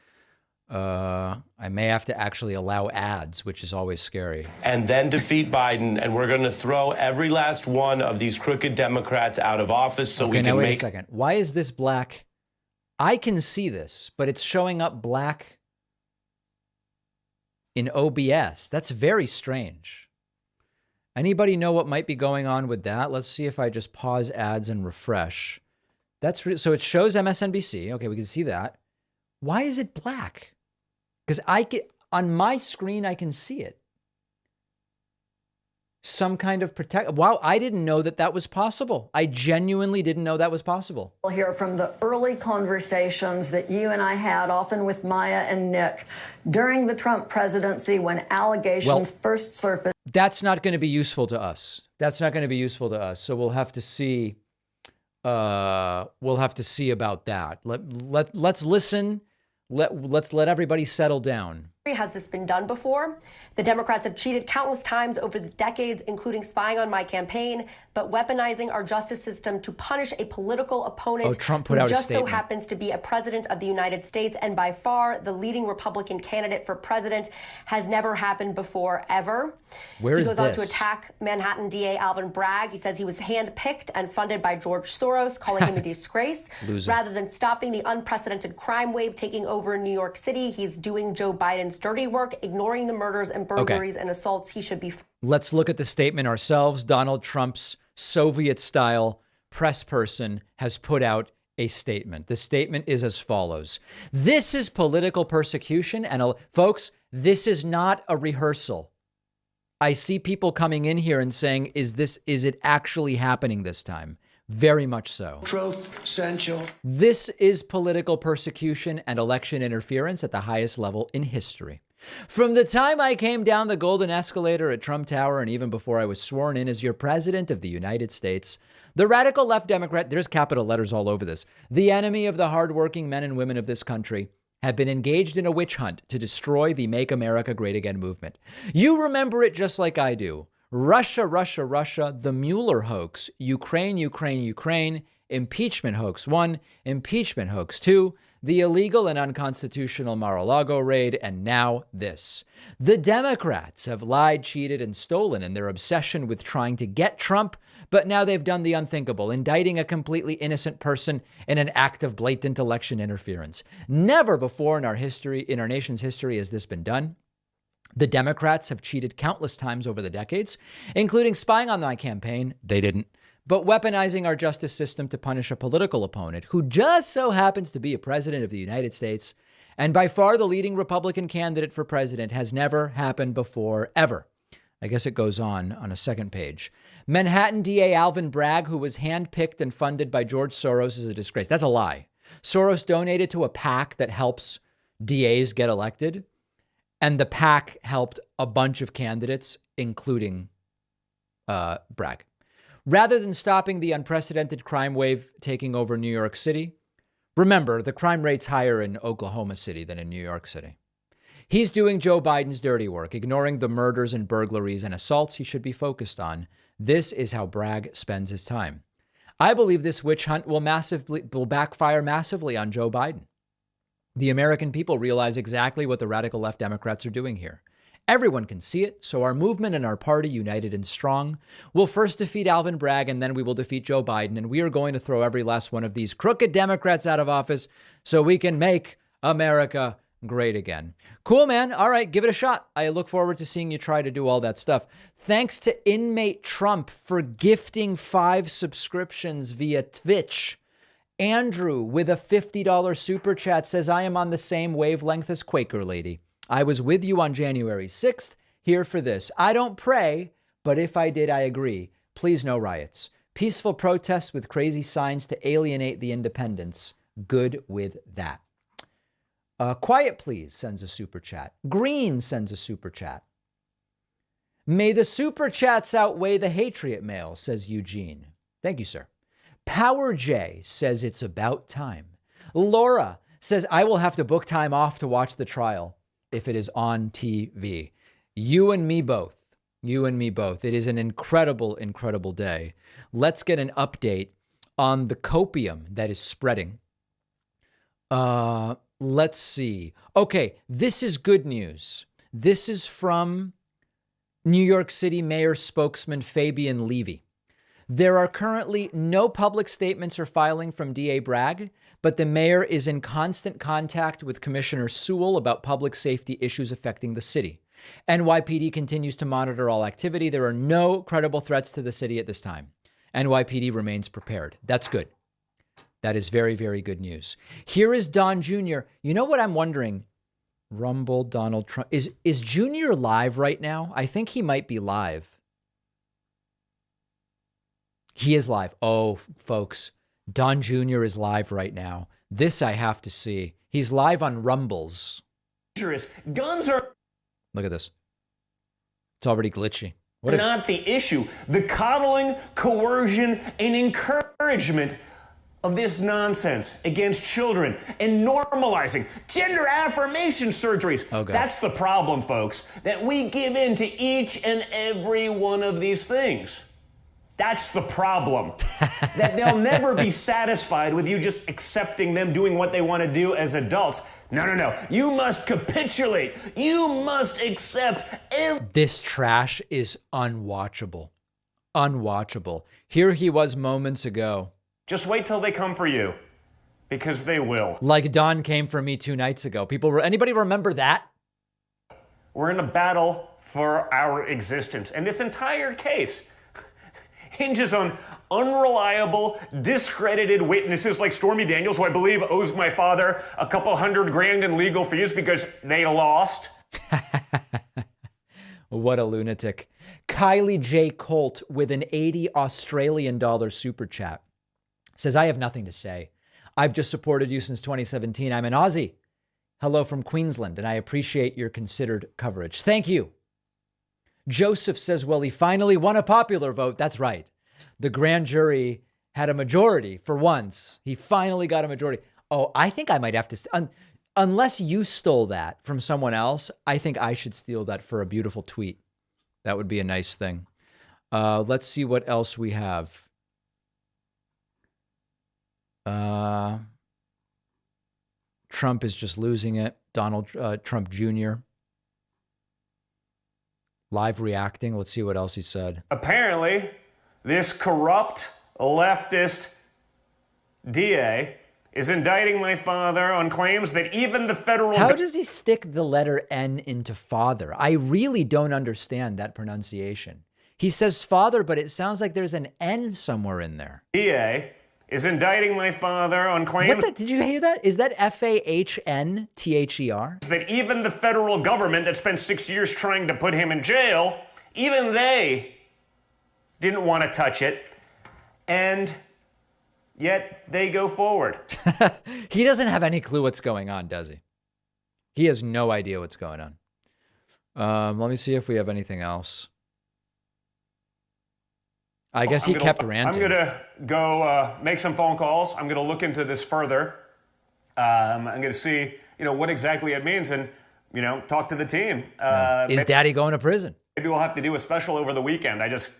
I may have to actually allow ads, which is always scary. And then defeat Biden, and we're going to throw every last one of these crooked Democrats out of office so we can now wait make... a second. Why is this black? I can see this, but it's showing up black in OBS. That's very strange. Anybody know what might be going on with that? Let's see if I just pause ads and refresh. So it shows MSNBC. Okay, we can see that. Why is it black? Because on my screen, I can see it. Some kind of protect. Wow, I didn't know that was possible. I genuinely didn't know that was possible. We'll hear from the early conversations that you and I had, often with Maya and Nick, during the Trump presidency when allegations first surfaced. That's not going to be useful to us. So we'll have to see. We'll have to see about that. Let's listen. Let's let everybody settle down. Has this been done before? The Democrats have cheated countless times over the decades, including spying on my campaign, but weaponizing our justice system to punish a political opponent Trump put who out a just so statement. happens to be a president of the United States and by far the leading Republican candidate for president. Has never happened before, ever. Where is this? He goes on to this? attack Manhattan DA Alvin Bragg. He says he was handpicked and funded by George Soros, calling him a disgrace. Loser. Rather than stopping the unprecedented crime wave taking over in New York City, he's doing Joe Biden's dirty work, ignoring the murders and burglaries and assaults he should be. Let's look at the statement ourselves. Donald Trump's Soviet-style press person has put out a statement. The statement is as follows. This is political persecution. And folks, this is not a rehearsal. I see people coming in here and saying, is it actually happening this time? Very much so. Truth, essential. This is political persecution and election interference at the highest level in history. From the time I came down the golden escalator at Trump Tower and even before I was sworn in as your president of the United States, the radical left Democrat, there's capital letters all over this, the enemy of the hardworking men and women of this country, have been engaged in a witch hunt to destroy the Make America Great Again movement. You remember it just like I do. Russia, Russia, Russia, the Mueller hoax, Ukraine, Ukraine, Ukraine, impeachment hoax 1, impeachment hoax 2, the illegal and unconstitutional Mar-a-Lago raid, and now this. The Democrats have lied, cheated, and stolen in their obsession with trying to get Trump, but now they've done the unthinkable, indicting a completely innocent person in an act of blatant election interference. Never before in our nation's history has this been done. The Democrats have cheated countless times over the decades, including spying on my campaign. They didn't. But weaponizing our justice system to punish a political opponent who just so happens to be a president of the United States and by far the leading Republican candidate for president has never happened before, ever. I guess it goes on a second page. Manhattan DA Alvin Bragg, who was handpicked and funded by George Soros, is a disgrace. That's a lie. Soros donated to a PAC that helps DAs get elected, and the PAC helped a bunch of candidates, including Bragg. Rather than stopping the unprecedented crime wave taking over New York City, remember, the crime rate's higher in Oklahoma City than in New York City. He's doing Joe Biden's dirty work, ignoring the murders and burglaries and assaults he should be focused on. This is how Bragg spends his time. I believe this witch hunt will backfire massively on Joe Biden. The American people realize exactly what the radical left Democrats are doing here. Everyone can see it, so our movement and our party, united and strong, will first defeat Alvin Bragg, and then we will defeat Joe Biden, and we are going to throw every last one of these crooked Democrats out of office so we can make America great again. Cool, man. All right, give it a shot. I look forward to seeing you try to do all that stuff. Thanks to Inmate Trump for gifting 5 subscriptions via Twitch. Andrew with a $50 super chat says, I am on the same wavelength as Quaker Lady. I was with you on January 6th, here for this. I don't pray, but if I did, I agree. Please, no riots. Peaceful protests with crazy signs to alienate the independents. Good with that. Quiet Please sends a super chat. Green sends a super chat. May the super chats outweigh the hatred mail, says Eugene. Thank you, sir. Power J says it's about time. Laura says, I will have to book time off to watch the trial if it is on TV. You and me both. You and me both. It is an incredible, incredible day. Let's get an update on the copium that is spreading. Let's see. Okay, this is good news. This is from New York City Mayor spokesman Fabian Levy. There are currently no public statements or filing from DA Bragg, but the mayor is in constant contact with Commissioner Sewell about public safety issues affecting the city. NYPD continues to monitor all activity. There are no credible threats to the city at this time. NYPD remains prepared. That's good. That is very, very good news. Here is Don Jr. You know what I'm wondering? Rumble, Donald Trump. Is Jr. live right now? I think he might be live. He is live. Oh, folks, Don Jr. is live right now. This I have to see. He's live on Rumbles. Guns are... Look at this. It's already glitchy. Not the issue. The coddling, coercion, and encouragement of this nonsense against children and normalizing gender affirmation surgeries. Oh, God. That's the problem, folks, that we give in to each and every one of these things. That's the problem. That they'll never be satisfied with you just accepting them doing what they want to do as adults. No. You must capitulate. You must accept This trash is unwatchable. Unwatchable. Here he was moments ago. Just wait till they come for you. Because they will. Like Don came for me 2 nights ago. Anybody remember that? We're in a battle for our existence. And this entire case hinges on unreliable, discredited witnesses like Stormy Daniels, who I believe owes my father a couple $100,000 in legal fees because they lost. What a lunatic. Kylie J. Colt with an $80 Australian super chat says, I have nothing to say. I've just supported you since 2017. I'm an Aussie. Hello from Queensland, and I appreciate your considered coverage. Thank you. Joseph says, well, he finally won a popular vote. That's right. The grand jury had a majority for once. He finally got a majority. Oh, I think I might have to, unless you stole that from someone else, I think I should steal that for a beautiful tweet. That would be a nice thing. Let's see what else we have. Trump is just losing it. Donald Trump Jr. live reacting. Let's see what else he said. Apparently, this corrupt leftist DA is indicting my father on claims that even the federal... How does he stick the letter N into father? I really don't understand that pronunciation. He says father, but it sounds like there's an N somewhere in there. DA is indicting my father on claims... Did you hear that? Is that FAHNTHER? That even the federal government that spent 6 years trying to put him in jail, even they didn't want to touch it. And yet they go forward. He doesn't have any clue what's going on, does he? He has no idea what's going on. Let me see if we have anything else. I guess he kept ranting. I'm going to go make some phone calls. I'm going to look into this further. I'm going to see, what exactly it means and, talk to the team. Is Daddy going to prison? Maybe we'll have to do a special over the weekend. I just,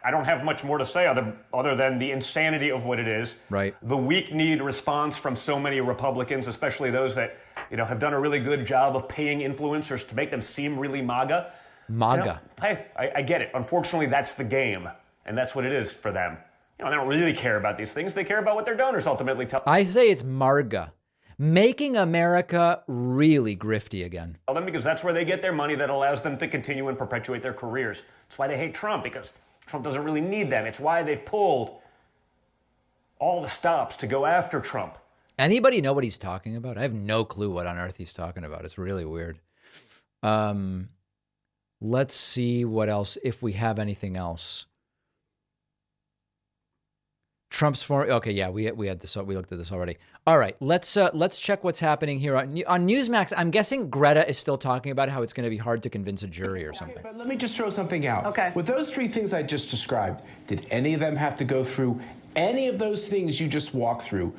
I don't have much more to say other than the insanity of what it is. Right. The weak-kneed response from so many Republicans, especially those that, have done a really good job of paying influencers to make them seem really MAGA. MAGA. Hey, I get it. Unfortunately, that's the game. And that's what it is for them. They don't really care about these things. They care about what their donors ultimately tell them. I say it's MARGA. Making America really grifty again. Tell them because that's where they get their money that allows them to continue and perpetuate their careers. That's why they hate Trump, because Trump doesn't really need them. It's why they've pulled all the stops to go after Trump. Anybody know what he's talking about? I have no clue what on earth he's talking about. It's really weird. Let's see what else, if we have anything else. Trump's foreign. Okay, yeah, we had this. We looked at this already. All right, let's check what's happening here on Newsmax. I'm guessing Greta is still talking about how it's going to be hard to convince a jury or something. Okay, but let me just throw something out. Okay. With those three things I just described, did any of them have to go through any of those things you just walked through?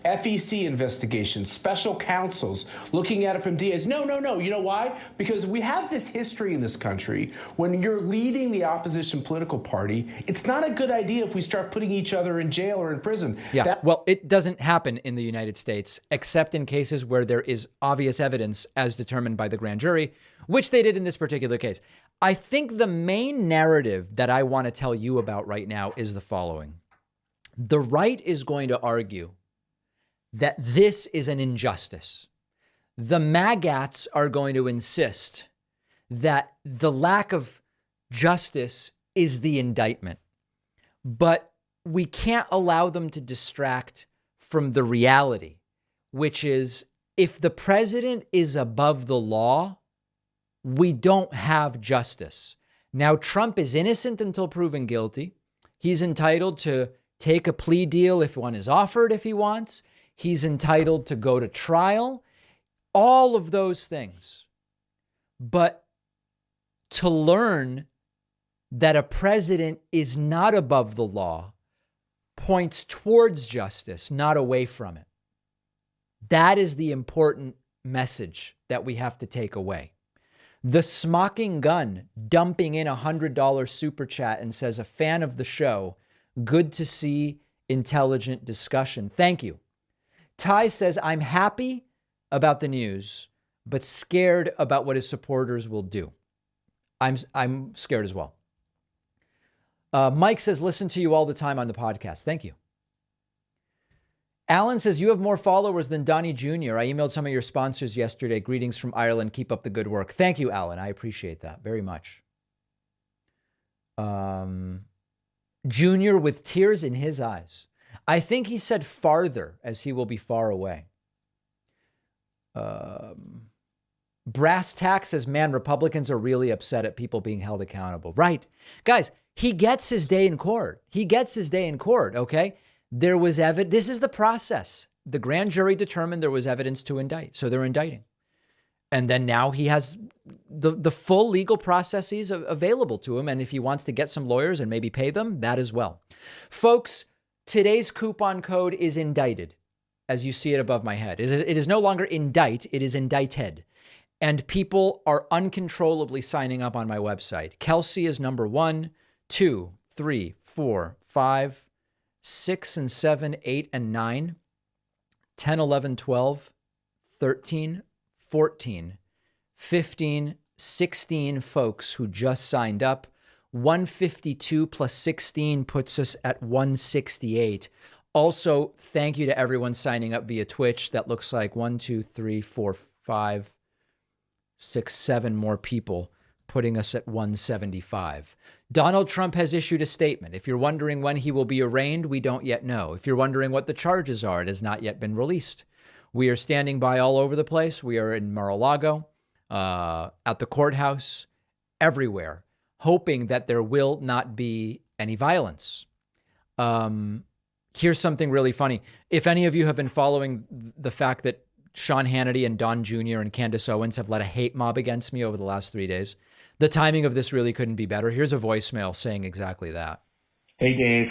FEC investigations, special counsels, looking at it from DAs. No. You know why? Because we have this history in this country. When you're leading the opposition political party, it's not a good idea if we start putting each other in jail or in prison. Yeah, well, it doesn't happen in the United States, except in cases where there is obvious evidence as determined by the grand jury, which they did in this particular case. I think the main narrative that I want to tell you about right now is the following. The right is going to argue that this is an injustice. The MAGATs are going to insist that the lack of justice is the indictment. But we can't allow them to distract from the reality, which is if the president is above the law, we don't have justice. Now, Trump is innocent until proven guilty. He's entitled to take a plea deal if one is offered, if he wants. He's entitled to go to trial, all of those things. But to learn that a president is not above the law points towards justice, not away from it. That is the important message that we have to take away. The smocking gun dumping in $100 super chat and says, a fan of the show, good to see intelligent discussion. Thank you. Ty says, I'm happy about the news, but scared about what his supporters will do. I'm scared as well. Mike says, listen to you all the time on the podcast. Thank you. Alan says, you have more followers than Donnie Jr. I emailed some of your sponsors yesterday. Greetings from Ireland. Keep up the good work. Thank you, Alan. I appreciate that very much. Junior with tears in his eyes. I think he said farther, as he will be far away. Brass Tack says, man, Republicans are really upset at people being held accountable. Right. Guys, he gets his day in court. Okay. There was evidence. This is the process. The grand jury determined there was evidence to indict. So they're indicting. And then now he has the full legal processes available to him. And if he wants to get some lawyers and maybe pay them, that as well. Folks, today's coupon code is indicted, as you see it above my head. It is no longer indict, it is indicted. And people are uncontrollably signing up on my website. Kelsey is number 1, 2, 3, 4, 5, 6 and 7, 8 and 9, 10, 11, 12, 13, 14, 15, 16 folks who just signed up. 152 plus 16 puts us at 168. Also, thank you to everyone signing up via Twitch. That looks like 1, 2, 3, 4, 5, 6, 7 more people, putting us at 175. Donald Trump has issued a statement. If you're wondering when he will be arraigned, we don't yet know. If you're wondering what the charges are, it has not yet been released. We are standing by all over the place. We are in Mar-a-Lago, at the courthouse, everywhere, hoping that there will not be any violence. Here's something really funny. If any of you have been following the fact that Sean Hannity and Don Jr. and Candace Owens have led a hate mob against me over the last 3 days, the timing of this really couldn't be better. Here's a voicemail saying exactly that. Hey, Dave.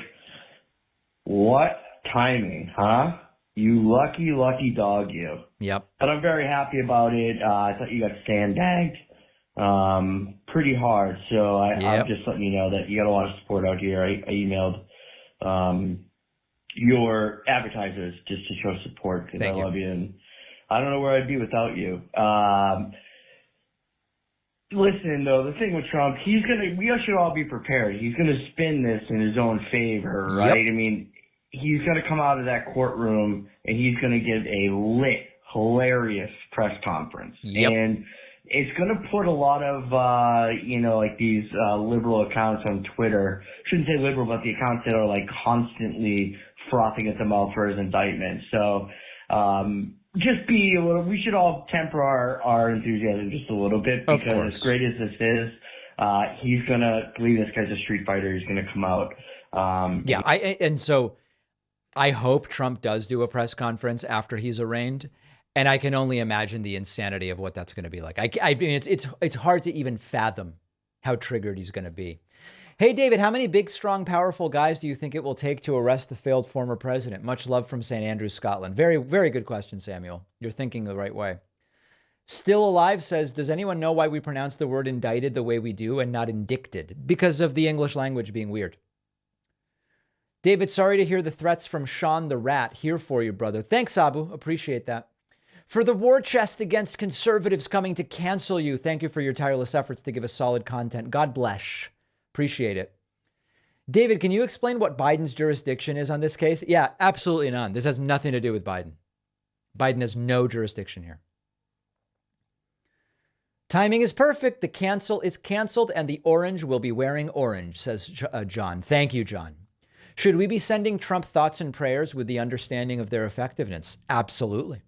What timing, huh? You lucky, lucky dog, you. Yep. But I'm very happy about it. I thought you got sandbagged pretty hard. So I'm just letting you know that you got a lot of support out here. I emailed your advertisers just to show support because I love you. And I don't know where I'd be without you. Listen, though, the thing with Trump, we should all be prepared. He's going to spin this in his own favor, right? I mean, he's going to come out of that courtroom and he's going to give a lit, hilarious press conference. And it's going to put a lot of, like these liberal accounts on Twitter. Shouldn't say liberal, but the accounts that are like constantly frothing at the mouth for his indictment. So, we should all temper our enthusiasm just a little bit because as great as this is, he's going to believe this guy's a street fighter. He's going to come out. So I hope Trump does do a press conference after he's arraigned. And I can only imagine the insanity of what that's going to be like. I mean, it's hard to even fathom how triggered he's going to be. Hey, David, how many big, strong, powerful guys do you think it will take to arrest the failed former president? Much love from St. Andrews, Scotland. Very, very good question, Samuel. You're thinking the right way. Still Alive says, does anyone know why we pronounce the word indicted the way we do and not indicted? Because of the English language being weird. David, sorry to hear the threats from Sean the Rat. Here for you, brother. Thanks, Abu. Appreciate that. For the war chest against conservatives coming to cancel you, thank you for your tireless efforts to give us solid content. God bless. Appreciate it. David, can you explain what Biden's jurisdiction is on this case? Yeah, absolutely none. This has nothing to do with Biden. Biden has no jurisdiction here. Timing is perfect. The cancel is canceled and the orange will be wearing orange, says John. Thank you, John. Should we be sending Trump thoughts and prayers with the understanding of their effectiveness? Absolutely.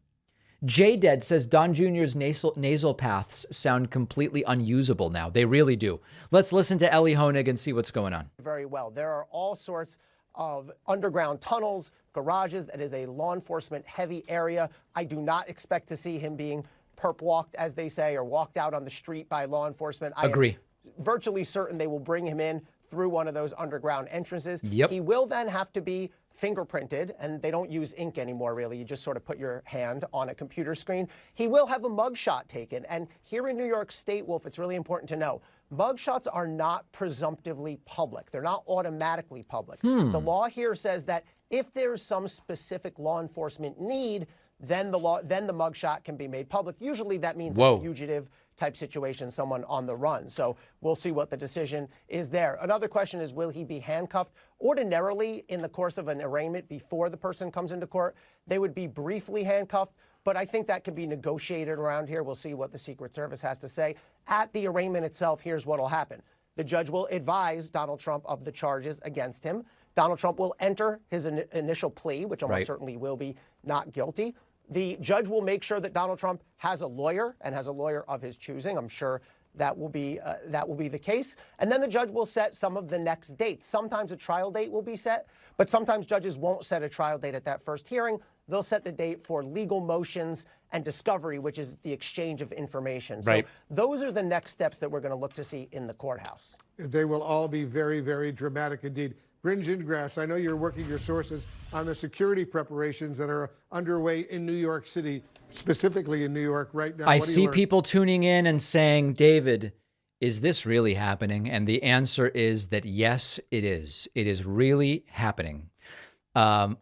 J-Dead says Don Jr.'s nasal paths sound completely unusable now. They really do. Let's listen to Ellie Honig and see what's going on. Very well. There are all sorts of underground tunnels, garages. That is a law enforcement heavy area. I do not expect to see him being perp walked, as they say, or walked out on the street by law enforcement. Agree. I am virtually certain they will bring him in through one of those underground entrances. Yep. He will then have to be fingerprinted, and they don't use ink anymore, really. You just sort of put your hand on a computer screen. He will have a mugshot taken. And here in New York State, Wolf, it's really important to know, mugshots are not presumptively public. They're not automatically public. The law here says that if there's some specific law enforcement need, then the mugshot can be made public. Usually that means a fugitive type situation, someone on the run. So we'll see what the decision is there. Another question is, will he be handcuffed? Ordinarily, in the course of an arraignment before the person comes into court, they would be briefly handcuffed, but I think that can be negotiated around here. We'll see what the Secret Service has to say. At the arraignment itself, here's what will happen. The judge will advise Donald Trump of the charges against him. Donald Trump will enter his initial plea, which almost certainly will be not guilty. The judge will make sure that Donald Trump has a lawyer and has a lawyer of his choosing. I'm sure that will be the case. And then the judge will set some of the next dates. Sometimes a trial date will be set, but sometimes judges won't set a trial date at that first hearing. They'll set the date for legal motions and discovery, which is the exchange of information. So those are the next steps that we're going to look to see in the courthouse. They will all be very, very dramatic indeed. Bryn Gingras, I know you're working your sources on the security preparations that are underway in New York City, specifically in New York right now. I see people tuning in and saying, David, is this really happening? And the answer is that yes, it is. It is really happening.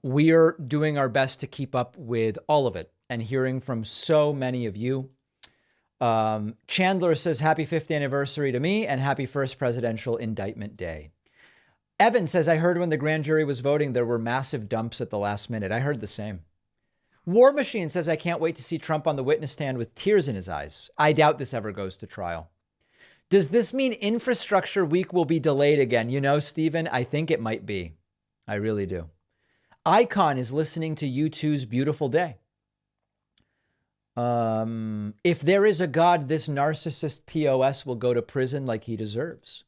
We are doing our best to keep up with all of it. and hearing from so many of you. Chandler says, happy 50th anniversary to me and happy first presidential indictment day. Evan says, I heard when the grand jury was voting, there were massive dumps at the last minute. I heard the same. War Machine says, I can't wait to see Trump on the witness stand with tears in his eyes. I doubt this ever goes to trial. Does this mean Infrastructure Week will be delayed again? You know, Stephen, I think it might be. I really do. Icon is listening to U2's Beautiful Day. If there is a God, this narcissist POS will go to prison like he deserves.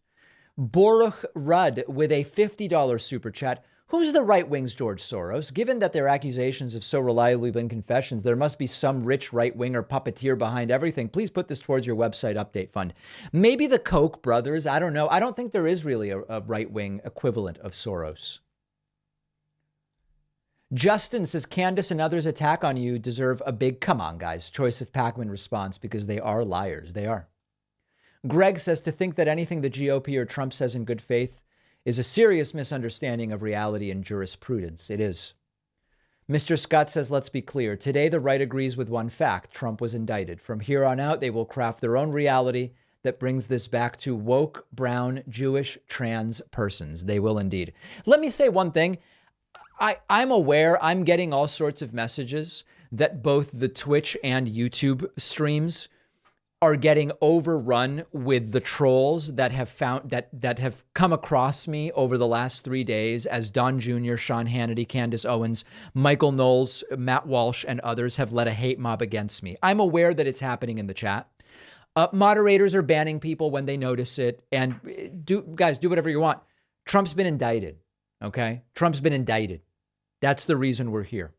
Boruch Rudd with a $50 super chat. Who's the right wing's George Soros? Given that their accusations have so reliably been confessions, there must be some rich right winger puppeteer behind everything. Please put this towards your website update fund. Maybe the Koch brothers. I don't know. I don't think there is really a right wing equivalent of Soros. Justin says, Candace and others' attack on you deserve a big come on, guys. Choice of Pac-Man response because they are liars. They are. Greg says, to think that anything the GOP or Trump says in good faith is a serious misunderstanding of reality and jurisprudence. It is. Mr. Scott says, let's be clear. Today, the right agrees with one fact. Trump was indicted. From here on out, they will craft their own reality that brings this back to woke, brown, Jewish, trans persons. They will indeed. Let me say one thing. I'm aware I'm getting all sorts of messages that both the Twitch and YouTube streams are getting overrun with the trolls that have found that have come across me over the last 3 days as Don Jr., Sean Hannity, Candace Owens, Michael Knowles, Matt Walsh, and others have led a hate mob against me. I'm aware that it's happening in the chat. Moderators are banning people when they notice it. And guys, do whatever you want. Trump's been indicted. Okay? Trump's been indicted. That's the reason we're here.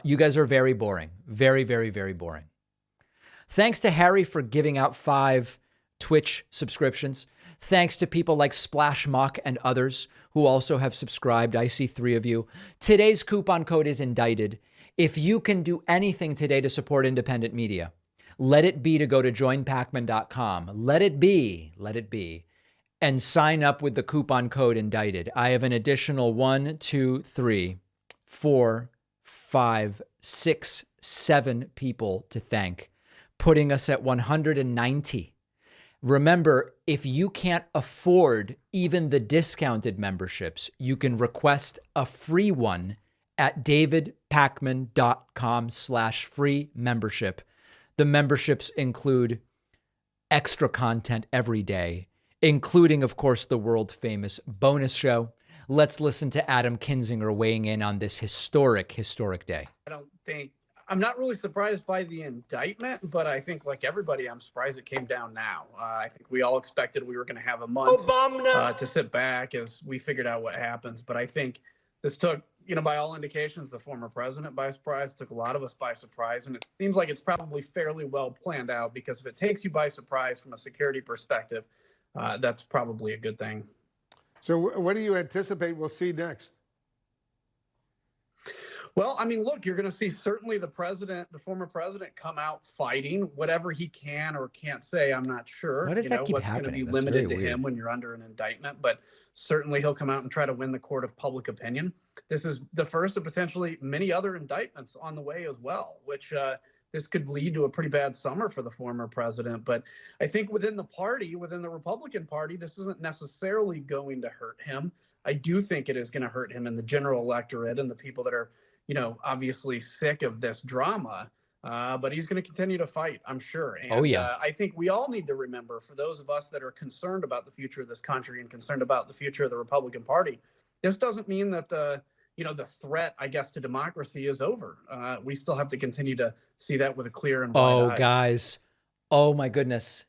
You guys are very boring. Very, very, very boring. Thanks to Harry for giving out 5 Twitch subscriptions. Thanks to people like Splash Mock and others who also have subscribed. I see 3 of you. Today's coupon code is indicted. If you can do anything today to support independent media, let it be to go to joinpacman.com. Let it be. And sign up with the coupon code indicted. I have an additional 1, 2, 3, 4, 5, 6, 7 people to thank, putting us at 190. Remember, if you can't afford even the discounted memberships, you can request a free one at davidpacman.com/free membership. The memberships include extra content every day, including, of course, the world-famous bonus show. Let's listen to Adam Kinzinger weighing in on this historic day. I'm not really surprised by the indictment, but I think, like everybody, I'm surprised it came down now. I think we all expected we were going to have a month to sit back as we figured out what happens. But I think this took, by all indications, the former president by surprise, took a lot of us by surprise. And it seems like it's probably fairly well planned out, because if it takes you by surprise from a security perspective, that's probably a good thing. So what do you anticipate we'll see next? Well, I mean, look, you're going to see certainly the former president, come out fighting whatever he can or can't say. I'm not sure. Why does that keep what's happening? going to be That's limited to very him weird. when you're under an indictment, but certainly he'll come out and try to win the court of public opinion. This is the first of potentially many other indictments on the way as well, which this could lead to a pretty bad summer for the former president. But I think within the party, within the Republican Party, this isn't necessarily going to hurt him. I do think it is going to hurt him in the general electorate and the people that are, obviously sick of this drama. But he's going to continue to fight, I'm sure. And, I think we all need to remember, for those of us that are concerned about the future of this country and concerned about the future of the Republican Party, this doesn't mean that the threat, I guess, to democracy is over. We still have to continue to see that with a clear and wide eye. Guys. Oh, my goodness.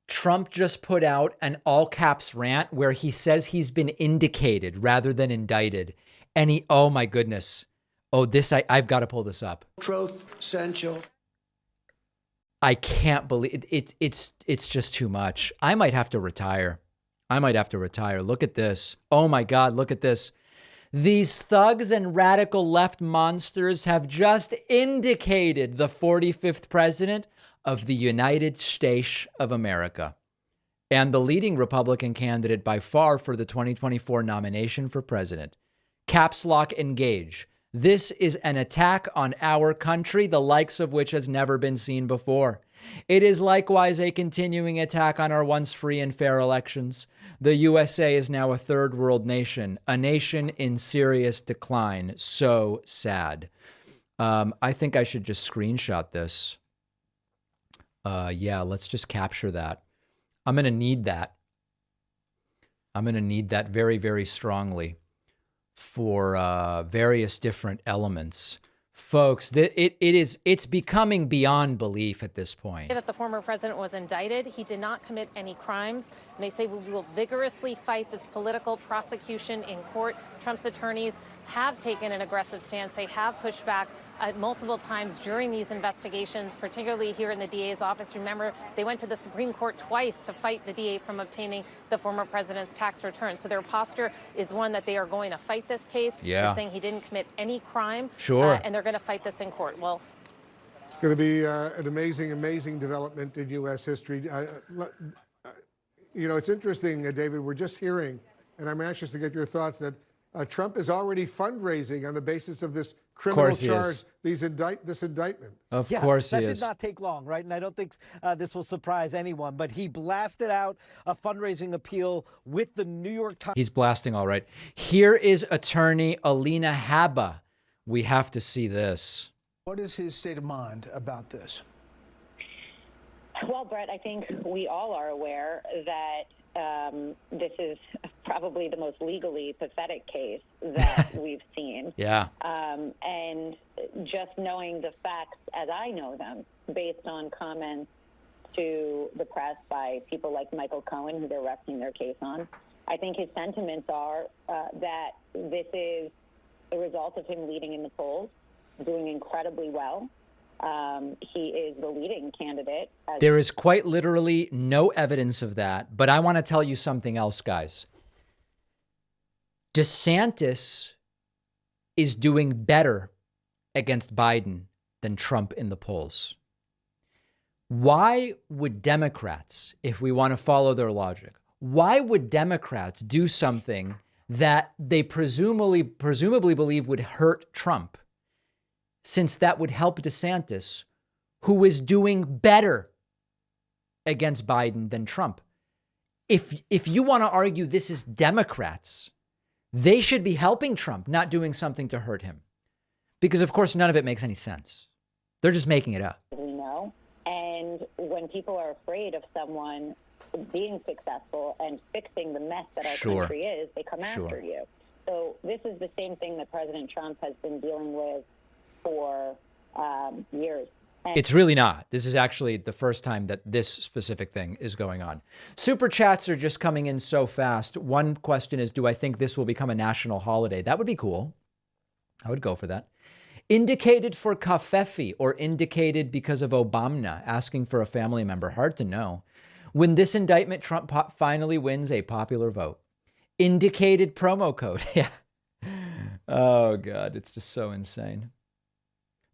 Trump just put out an all caps rant where he says he's been indicated rather than indicted. And oh, my goodness. Oh, I've got to pull this up. Truth, essential. I can't believe it. It's just too much. I might have to retire. Look at this. Oh my God, look at this. These thugs and radical left monsters have just indicated the 45th president of the United States of America and the leading Republican candidate by far for the 2024 nomination for president. Caps lock engage. This is an attack on our country, the likes of which has never been seen before. It is likewise a continuing attack on our once free and fair elections. The USA is now a third world nation, a nation in serious decline. So sad. I think I should just screenshot this. Yeah, let's just capture that. I'm going to need that. I'm going to need that very, very strongly for various different elements. Folks, it's becoming beyond belief at this point. That the former president was indicted. He did not commit any crimes. And they say we will vigorously fight this political prosecution in court. Trump's attorneys have taken an aggressive stance. They have pushed back multiple times during these investigations, particularly here in the DA's office. Remember, they went to the Supreme Court twice to fight the DA from obtaining the former president's tax return. So their posture is one that they are going to fight this case. Yeah. They're saying he didn't commit any crime. Sure. And they're going to fight this in court. Well, it's going to be an amazing, amazing development in U.S. history. You know, it's interesting, David, we're just hearing, and I'm anxious to get your thoughts, that Trump is already fundraising on the basis of this criminal charge, this indictment. Of course that he did is. not take long, right? And I don't think this will surprise anyone, but he blasted out a fundraising appeal with the New York Times. He's blasting all right. Here is attorney Alina Habba. We have to see this. What is his state of mind about this? Well, Brett, I think we all are aware that this is probably the most legally pathetic case that we've seen. Yeah. And just knowing the facts as I know them, based on comments to the press by people like Michael Cohen, who they're resting their case on, I think his sentiments are that this is the result of him leading in the polls, doing incredibly well. He is the leading candidate. There is quite literally no evidence of that. But I want to tell you something else, guys. DeSantis is doing better against Biden than Trump in the polls. Why would Democrats, if we want to follow their logic, why would Democrats do something that they presumably believe would hurt Trump, since that would help DeSantis, who is doing better against Biden than Trump? If you want to argue this is Democrats, they should be helping Trump, not doing something to hurt him. Because, of course, none of it makes any sense. They're just making it up. We know. And when people are afraid of someone being successful and fixing the mess that our country is, they come after you. So this is the same thing that President Trump has been dealing with for years. And It's really not. This is actually the first time that this specific thing is going on. Super chats are just coming in so fast. One question is, do I think this will become a national holiday? That would be cool. I would go for that. Indicated for Kafefi or indicated because of Obama asking for a family member. Hard to know. When this indictment, Trump finally wins a popular vote. Indicated promo code. Yeah. Oh, God. It's just so insane.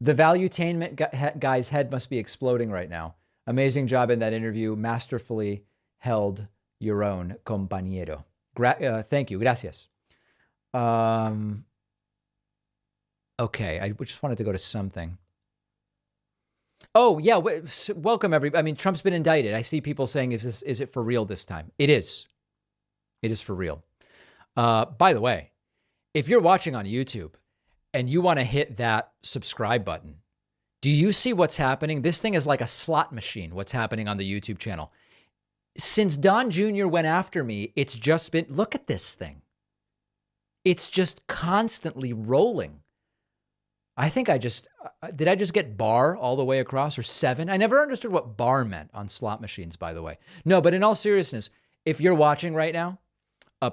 The Valuetainment guy's head must be exploding right now. Amazing job in that interview. Masterfully held your own, compañero. Thank you. Gracias. Okay, I just wanted to go to something. Oh, yeah. Welcome, everybody. I mean, Trump's been indicted. I see people saying, is it for real this time? It is. It is for real. By the way, if you're watching on YouTube and you want to hit that subscribe button, do you see what's happening? This thing is like a slot machine, what's happening on the YouTube channel. Since Don Jr. went after me, it's just been, look at this thing. It's just constantly rolling. I think did I just get bar all the way across, or 7? I never understood what bar meant on slot machines, by the way. No, but in all seriousness, if you're watching right now,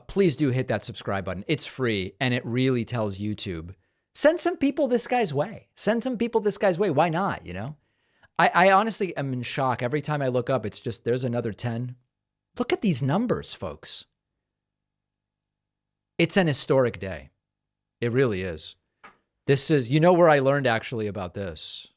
please do hit that subscribe button. It's free, and it really tells YouTube, send some people this guy's way. Send some people this guy's way. Why not, you know? I honestly am in shock. Every time I look up, it's just, there's another 10. Look at these numbers, folks. It's an historic day. It really is. This is, you know where I learned actually about this?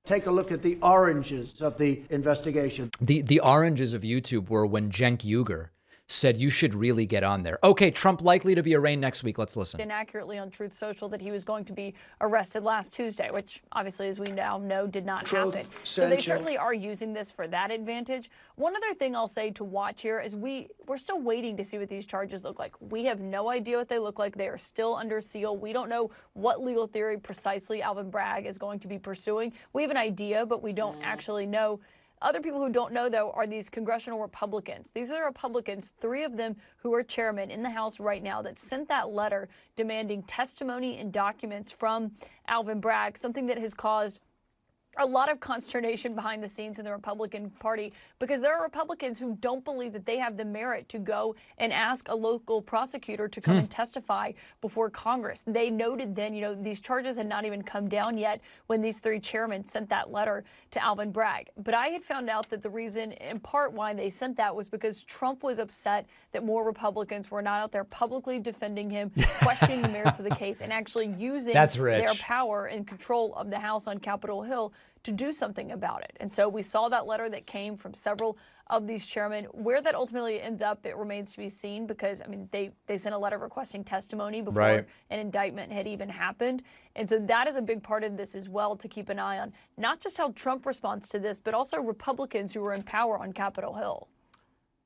Take a look at the oranges of the investigation. The oranges of YouTube were when Cenk Uygur said you should really get on there. Okay, Trump likely to be arraigned next week. Let's listen. Inaccurately on Truth Social that he was going to be arrested last Tuesday, which obviously, as we now know, did not happen. So they certainly are using this for that advantage. One other thing I'll say to watch here is we're still waiting to see what these charges look like. We have no idea what they look like. They are still under seal. We don't know what legal theory precisely Alvin Bragg is going to be pursuing. We have an idea, but we don't actually know. Other people who don't know, though, are these congressional Republicans. These are the Republicans, 3 of them who are chairmen in the House right now, that sent that letter demanding testimony and documents from Alvin Bragg, something that has caused a lot of consternation behind the scenes in the Republican Party, because there are Republicans who don't believe that they have the merit to go and ask a local prosecutor to come and testify before Congress. They noted then, these charges had not even come down yet when these 3 chairmen sent that letter to Alvin Bragg. But I had found out that the reason, in part, why they sent that was because Trump was upset that more Republicans were not out there publicly defending him, questioning the merits of the case, and actually using their power and control of the House on Capitol Hill to do something about it. And so we saw that letter that came from several of these chairmen. Where that ultimately ends up, it remains to be seen, because, they sent a letter requesting testimony before an indictment had even happened. And so that is a big part of this as well, to keep an eye on, not just how Trump responds to this, but also Republicans who are in power on Capitol Hill.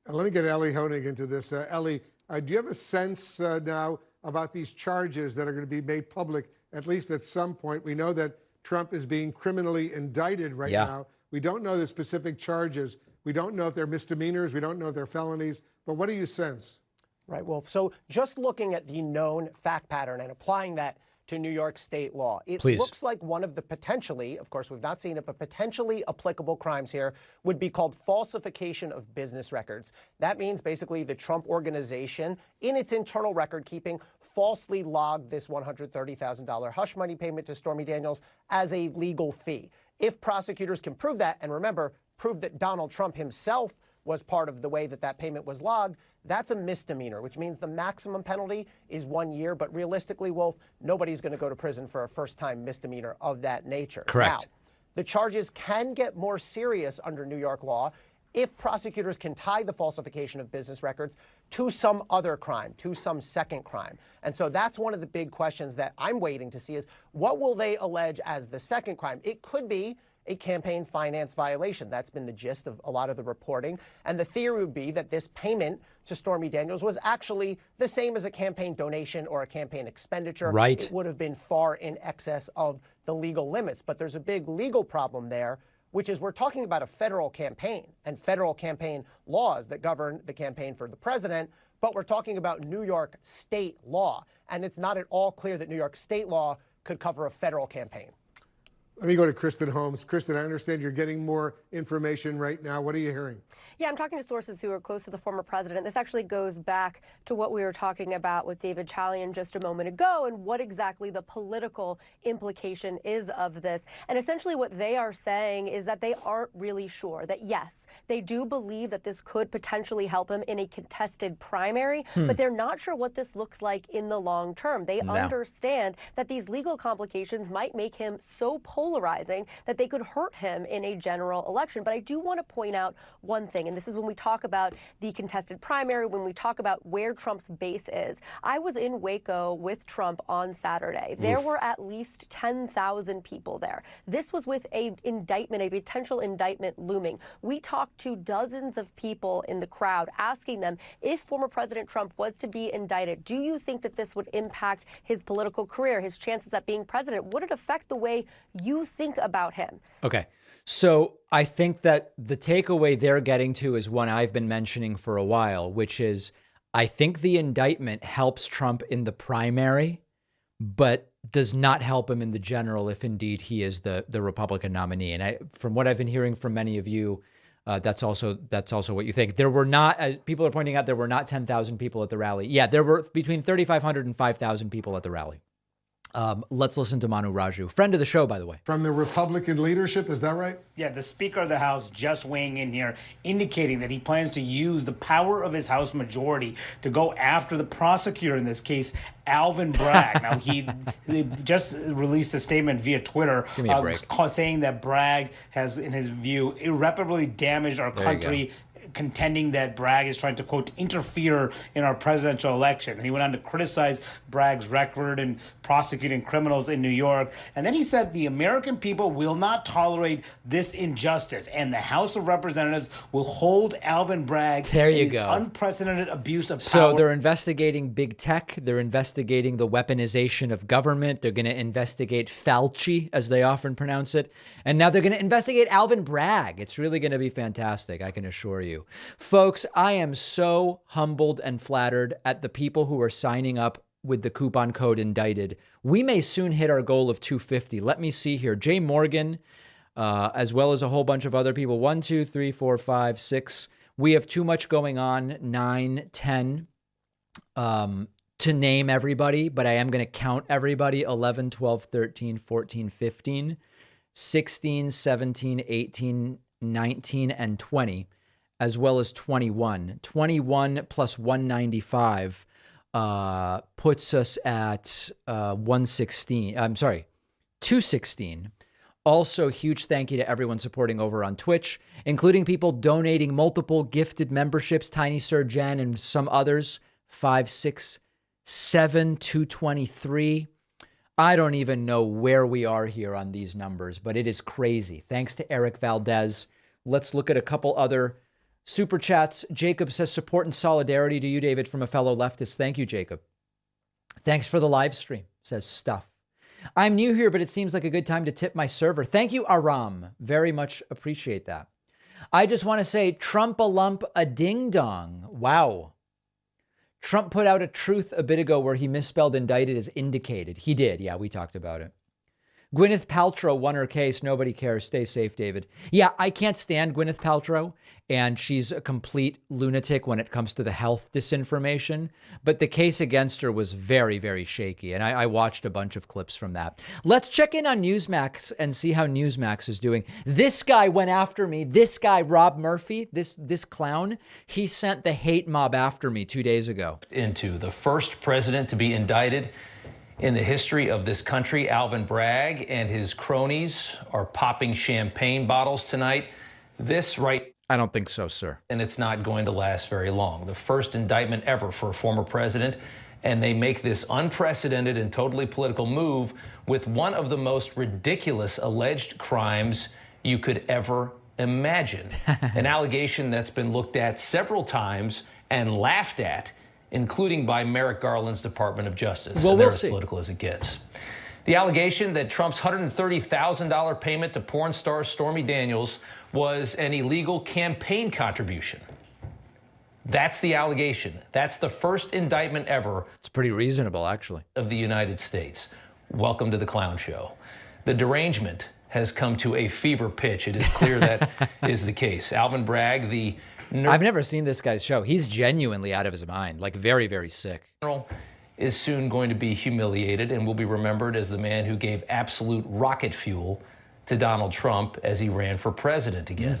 Let me get Ellie Honig into this. Ellie, do you have a sense now about these charges that are going to be made public, at least at some point? We know that Trump is being criminally indicted right now. We don't know the specific charges. We don't know if they're misdemeanors. We don't know if they're felonies. But what do you sense? Right, Wolf. So just looking at the known fact pattern and applying that to New York state law, it looks like one of the potentially, of course we've not seen it, but potentially applicable crimes here would be called falsification of business records. That means basically the Trump organization, in its internal record keeping, falsely logged this $130,000 hush money payment to Stormy Daniels as a legal fee. If prosecutors can prove that, and remember, prove that Donald Trump himself was part of the way that that payment was logged, that's a misdemeanor, which means the maximum penalty is 1 year. But realistically, Wolf, nobody's going to go to prison for a first-time misdemeanor of that nature. Correct. Now, the charges can get more serious under New York law if prosecutors can tie the falsification of business records to some other crime, to some second crime. And so that's one of the big questions that I'm waiting to see is, what will they allege as the second crime? It could be a campaign finance violation. That's been the gist of a lot of the reporting. And the theory would be that this payment to Stormy Daniels was actually the same as a campaign donation or a campaign expenditure. Right. It would have been far in excess of the legal limits. But there's a big legal problem there, which is we're talking about a federal campaign and federal campaign laws that govern the campaign for the president, but we're talking about New York state law. And it's not at all clear that New York state law could cover a federal campaign. Let me go to Kristen Holmes. Kristen, I understand you're getting more information right now. What are you hearing? Yeah, I'm talking to sources who are close to the former president. This actually goes back to what we were talking about with David Chalian just a moment ago and what exactly the political implication is of this. And essentially what they are saying is that they aren't really sure, that yes, they do believe that this could potentially help him in a contested primary, but they're not sure what this looks like in the long term. They understand that these legal complications might make him so polarizing that they could hurt him in a general election. But I do want to point out one thing, and this is when we talk about the contested primary, when we talk about where Trump's base is. I was in Waco with Trump on Saturday. There were at least 10,000 people there. This was with a potential indictment looming. We talked to dozens of people in the crowd asking them, if former President Trump was to be indicted, do you think that this would impact his political career, his chances at being president? Would it affect the way you think about him? Okay. So I think that the takeaway they're getting to is one I've been mentioning for a while, which is I think the indictment helps Trump in the primary, but does not help him in the general if indeed he is the Republican nominee. And from what I've been hearing from many of you, that's also what you think. There were not, as people are pointing out, there were not 10,000 people at the rally. Yeah, there were between 3,500 and 5,000 people at the rally. Let's listen to Manu Raju, friend of the show, by the way. From the Republican leadership, is that right? Yeah, the Speaker of the House just weighing in here, indicating that he plans to use the power of his House majority to go after the prosecutor in this case, Alvin Bragg. Now, he just released a statement via Twitter saying that Bragg has, in his view, irreparably damaged our country contending that Bragg is trying to, quote, interfere in our presidential election. And he went on to criticize Bragg's record in prosecuting criminals in New York. And then he said the American people will not tolerate this injustice, and the House of Representatives will hold Alvin Bragg there you in go. unprecedented abuse of power. So they're investigating big tech. They're investigating the weaponization of government. They're going to investigate Fauci, as they often pronounce it. And now they're going to investigate Alvin Bragg. It's really going to be fantastic, I can assure you. Folks, I am so humbled and flattered at the people who are signing up with the coupon code Indicted. We may soon hit our goal of 250. Let me see here. Jay Morgan, as well as a whole bunch of other people. 1, 2, 3, 4, 5, 6. We have too much going on. 9, 10. To name everybody, but I am going to count everybody. 11, 12, 13, 14, 15, 16, 17, 18, 19, and 20, as well as 21. 21 plus 195 puts us at 116. I'm sorry, 216. Also, huge thank you to everyone supporting over on Twitch, including people donating multiple gifted memberships, Tiny Sir Jen and some others. 5, 6, 7, 223. I don't even know where we are here on these numbers, but it is crazy. Thanks to Eric Valdez. Let's look at a couple other super chats. Jacob says support and solidarity to you, David, from a fellow leftist. Thank you, Jacob. Thanks for the live stream, says Stuff. I'm new here, but it seems like a good time to tip my server. Thank you, Aram. Very much appreciate that. I just want to say Trump-a-lump a ding-dong. Wow. Trump put out a truth a bit ago where he misspelled indicted as indicated. He did. Yeah, we talked about it. Gwyneth Paltrow won her case. Nobody cares. Stay safe, David. Yeah, I can't stand Gwyneth Paltrow, and she's a complete lunatic when it comes to the health disinformation. But the case against her was very, very shaky, and I watched a bunch of clips from that. Let's check in on Newsmax and see how Newsmax is doing. This guy went after me. This guy, Rob Murphy, this clown, he sent the hate mob after me 2 days ago. Into the first president to be indicted in the history of this country. Alvin Bragg and his cronies are popping champagne bottles tonight. I don't think so, sir. And it's not going to last very long. The first indictment ever for a former president. And they make this unprecedented and totally political move with one of the most ridiculous alleged crimes you could ever imagine. An allegation that's been looked at several times and laughed at, including by Merrick Garland's Department of Justice. Well, and they're we'll as see. political as it gets. The allegation that Trump's $130,000 payment to porn star Stormy Daniels was an illegal campaign contribution. That's the allegation. That's the first indictment ever. It's pretty reasonable, actually. Of the United States. Welcome to the clown show. The derangement has come to a fever pitch. It is clear that is the case. Alvin Bragg, the I've never seen this guy's show. He's genuinely out of his mind, like very, very sick. Is soon going to be humiliated and will be remembered as the man who gave absolute rocket fuel to Donald Trump as he ran for president again.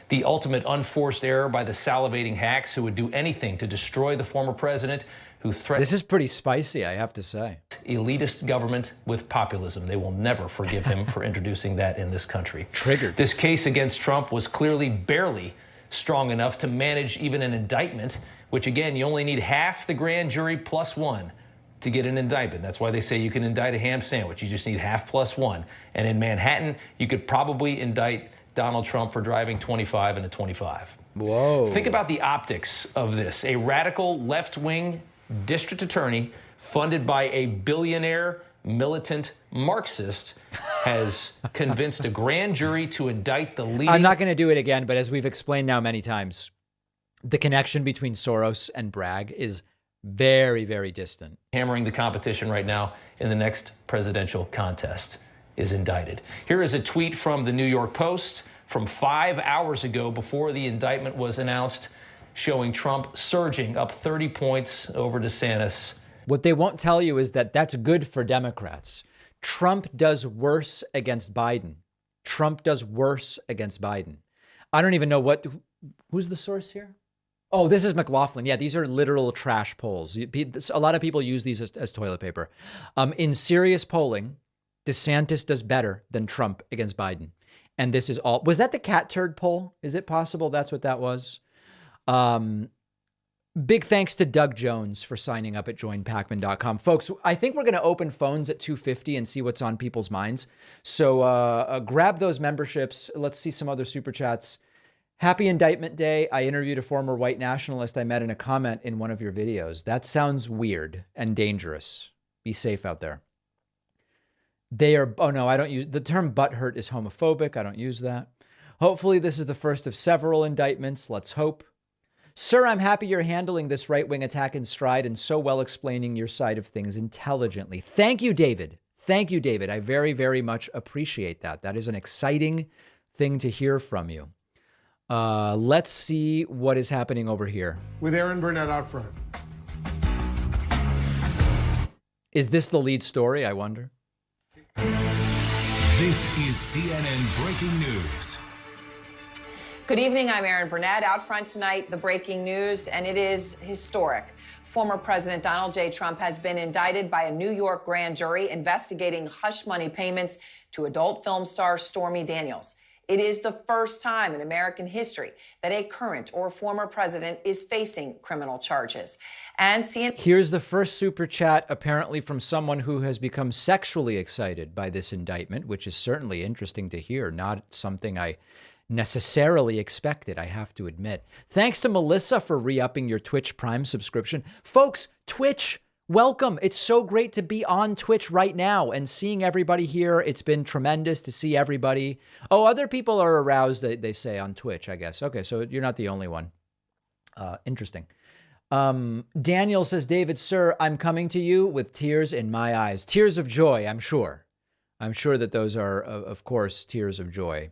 The ultimate unforced error by the salivating hacks who would do anything to destroy the former president, who threatened This is pretty spicy, I have to say. elitist government with populism. They will never forgive him for introducing that in this country. Triggered. This case against Trump was clearly barely strong enough to manage even an indictment, which again, you only need half the grand jury plus one to get an indictment. That's why they say you can indict a ham sandwich. You just need half plus one. And in Manhattan, you could probably indict Donald Trump for driving 25 in a 25. Whoa. Think about the optics of this. A radical left-wing district attorney funded by a billionaire militant Marxist has convinced a grand jury to indict the leading... I'm not going to do it again, but as we've explained now many times, the connection between Soros and Bragg is very, very distant. Hammering the competition right now in the next presidential contest is indicted. Here is a tweet from the New York Post from 5 hours ago before the indictment was announced, showing Trump surging up 30 points over DeSantis. What they won't tell you is that that's good for Democrats. Trump does worse against Biden. Trump does worse against Biden. I don't even know who's the source here? Oh, this is McLaughlin. Yeah, these are literal trash polls. A lot of people use these as toilet paper. In serious polling, DeSantis does better than Trump against Biden. And this is all. Was that the cat turd poll? Is it possible that's what that was? Big thanks to Doug Jones for signing up at joinpacman.com. Folks, I think we're going to open phones at 2:50 and see what's on people's minds. So grab those memberships. Let's see some other super chats. Happy Indictment Day. I interviewed a former white nationalist I met in a comment in one of your videos. That sounds weird and dangerous. Be safe out there. They are, oh no, I don't use, the term butthurt is homophobic. I don't use that. Hopefully this is the first of several indictments. Let's hope. Sir, I'm happy you're handling this right-wing attack in stride and so well explaining your side of things intelligently. Thank you, David. Thank you, David. I very, very much appreciate that. That is an exciting thing to hear from you. Let's see what is happening over here. With Aaron Burnett out front. Is this the lead story, I wonder? This is CNN Breaking News. Good evening, I'm Aaron Burnett. Out front tonight, the breaking news, and it is historic. Former President Donald J. Trump has been indicted by a New York grand jury investigating hush money payments to adult film star Stormy Daniels. It is the first time in American history that a current or former president is facing criminal charges. And here's the first super chat, apparently from someone who has become sexually excited by this indictment, which is certainly interesting to hear, not something I necessarily expected, I have to admit. Thanks to Melissa for re-upping your Twitch Prime subscription. Folks, Twitch, welcome. It's so great to be on Twitch right now and seeing everybody here. It's been tremendous to see everybody. Oh, other people are aroused, they say, on Twitch, I guess. Okay, so you're not the only one. Interesting. Daniel says, David, sir, I'm coming to you with tears in my eyes. Tears of joy, I'm sure. I'm sure that those are, of course, tears of joy.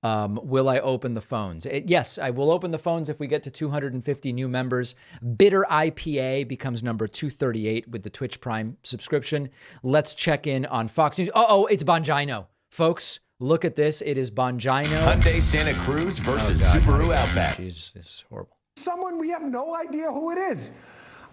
Will I open the phones? Yes, I will open the phones if we get to 250 new members. Bitter IPA becomes number 238 with the Twitch Prime subscription. Let's check in on Fox News. Oh, it's Bongino. Folks, look at this. It is Bongino. Hyundai Santa Cruz versus Subaru Outback. Jesus, this is horrible. Someone we have no idea who it is.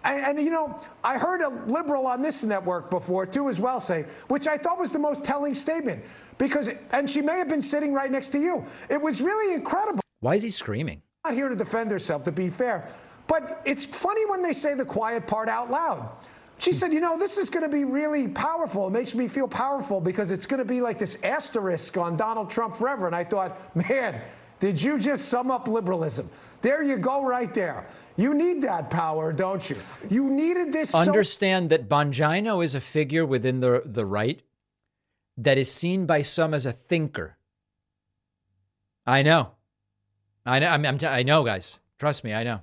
And, you know, I heard a liberal on this network before, too, as well, say, which I thought was the most telling statement, because, and she may have been sitting right next to you. It was really incredible. Why is he screaming? Not here to defend herself, to be fair. But it's funny when they say the quiet part out loud. She said, you know, this is going to be really powerful. It makes me feel powerful because it's going to be like this asterisk on Donald Trump forever. And I thought, man, did you just sum up liberalism? There you go right there. You need that power, don't you? You needed this. Understand that Bongino is a figure within the right that is seen by some as a thinker. I know. I know, guys. Trust me, I know.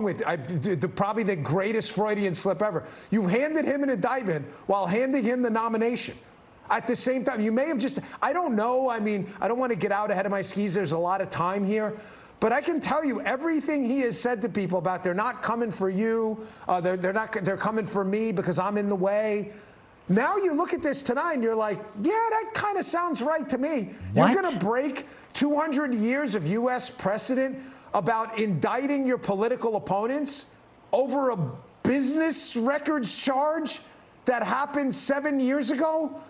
Probably the greatest Freudian slip ever. You handed him an indictment while handing him the nomination. At the same time, you may have just, I don't know. I mean, I don't want to get out ahead of my skis. There's a lot of time here. But I can tell you everything he has said to people about they're not coming for you, they're coming for me because I'm in the way. Now you look at this tonight and you're like, yeah, that kind of sounds right to me. What? You're going to break 200 years of U.S. precedent about indicting your political opponents over a business records charge that happened 7 years ago?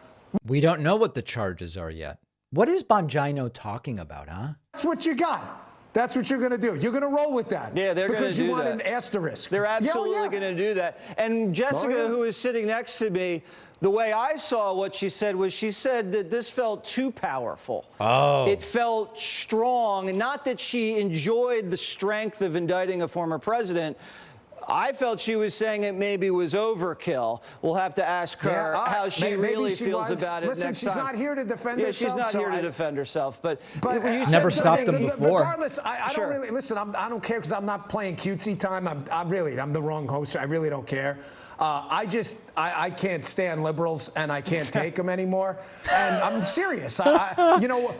We don't know what the charges are yet. What is Bongino talking about, huh? That's what you got. That's what you're going to do. You're going to roll with that. Yeah, they're going to do that. Because you want an asterisk. They're absolutely going to do that. And Jessica, who is sitting next to me, the way I saw what she said was she said that this felt too powerful. Oh. It felt strong. And not that she enjoyed the strength of indicting a former president. I felt she was saying it maybe was overkill. We'll have to ask her how she really feels about it next time. Listen, she's not here to defend herself. Yeah, she's not here to defend herself. But you never stopped them before. Regardless, I don't really listen. I don't care because I'm not playing cutesy time. I'm the wrong host. I really don't care. I can't stand liberals and I can't take them anymore. And I'm serious. You know,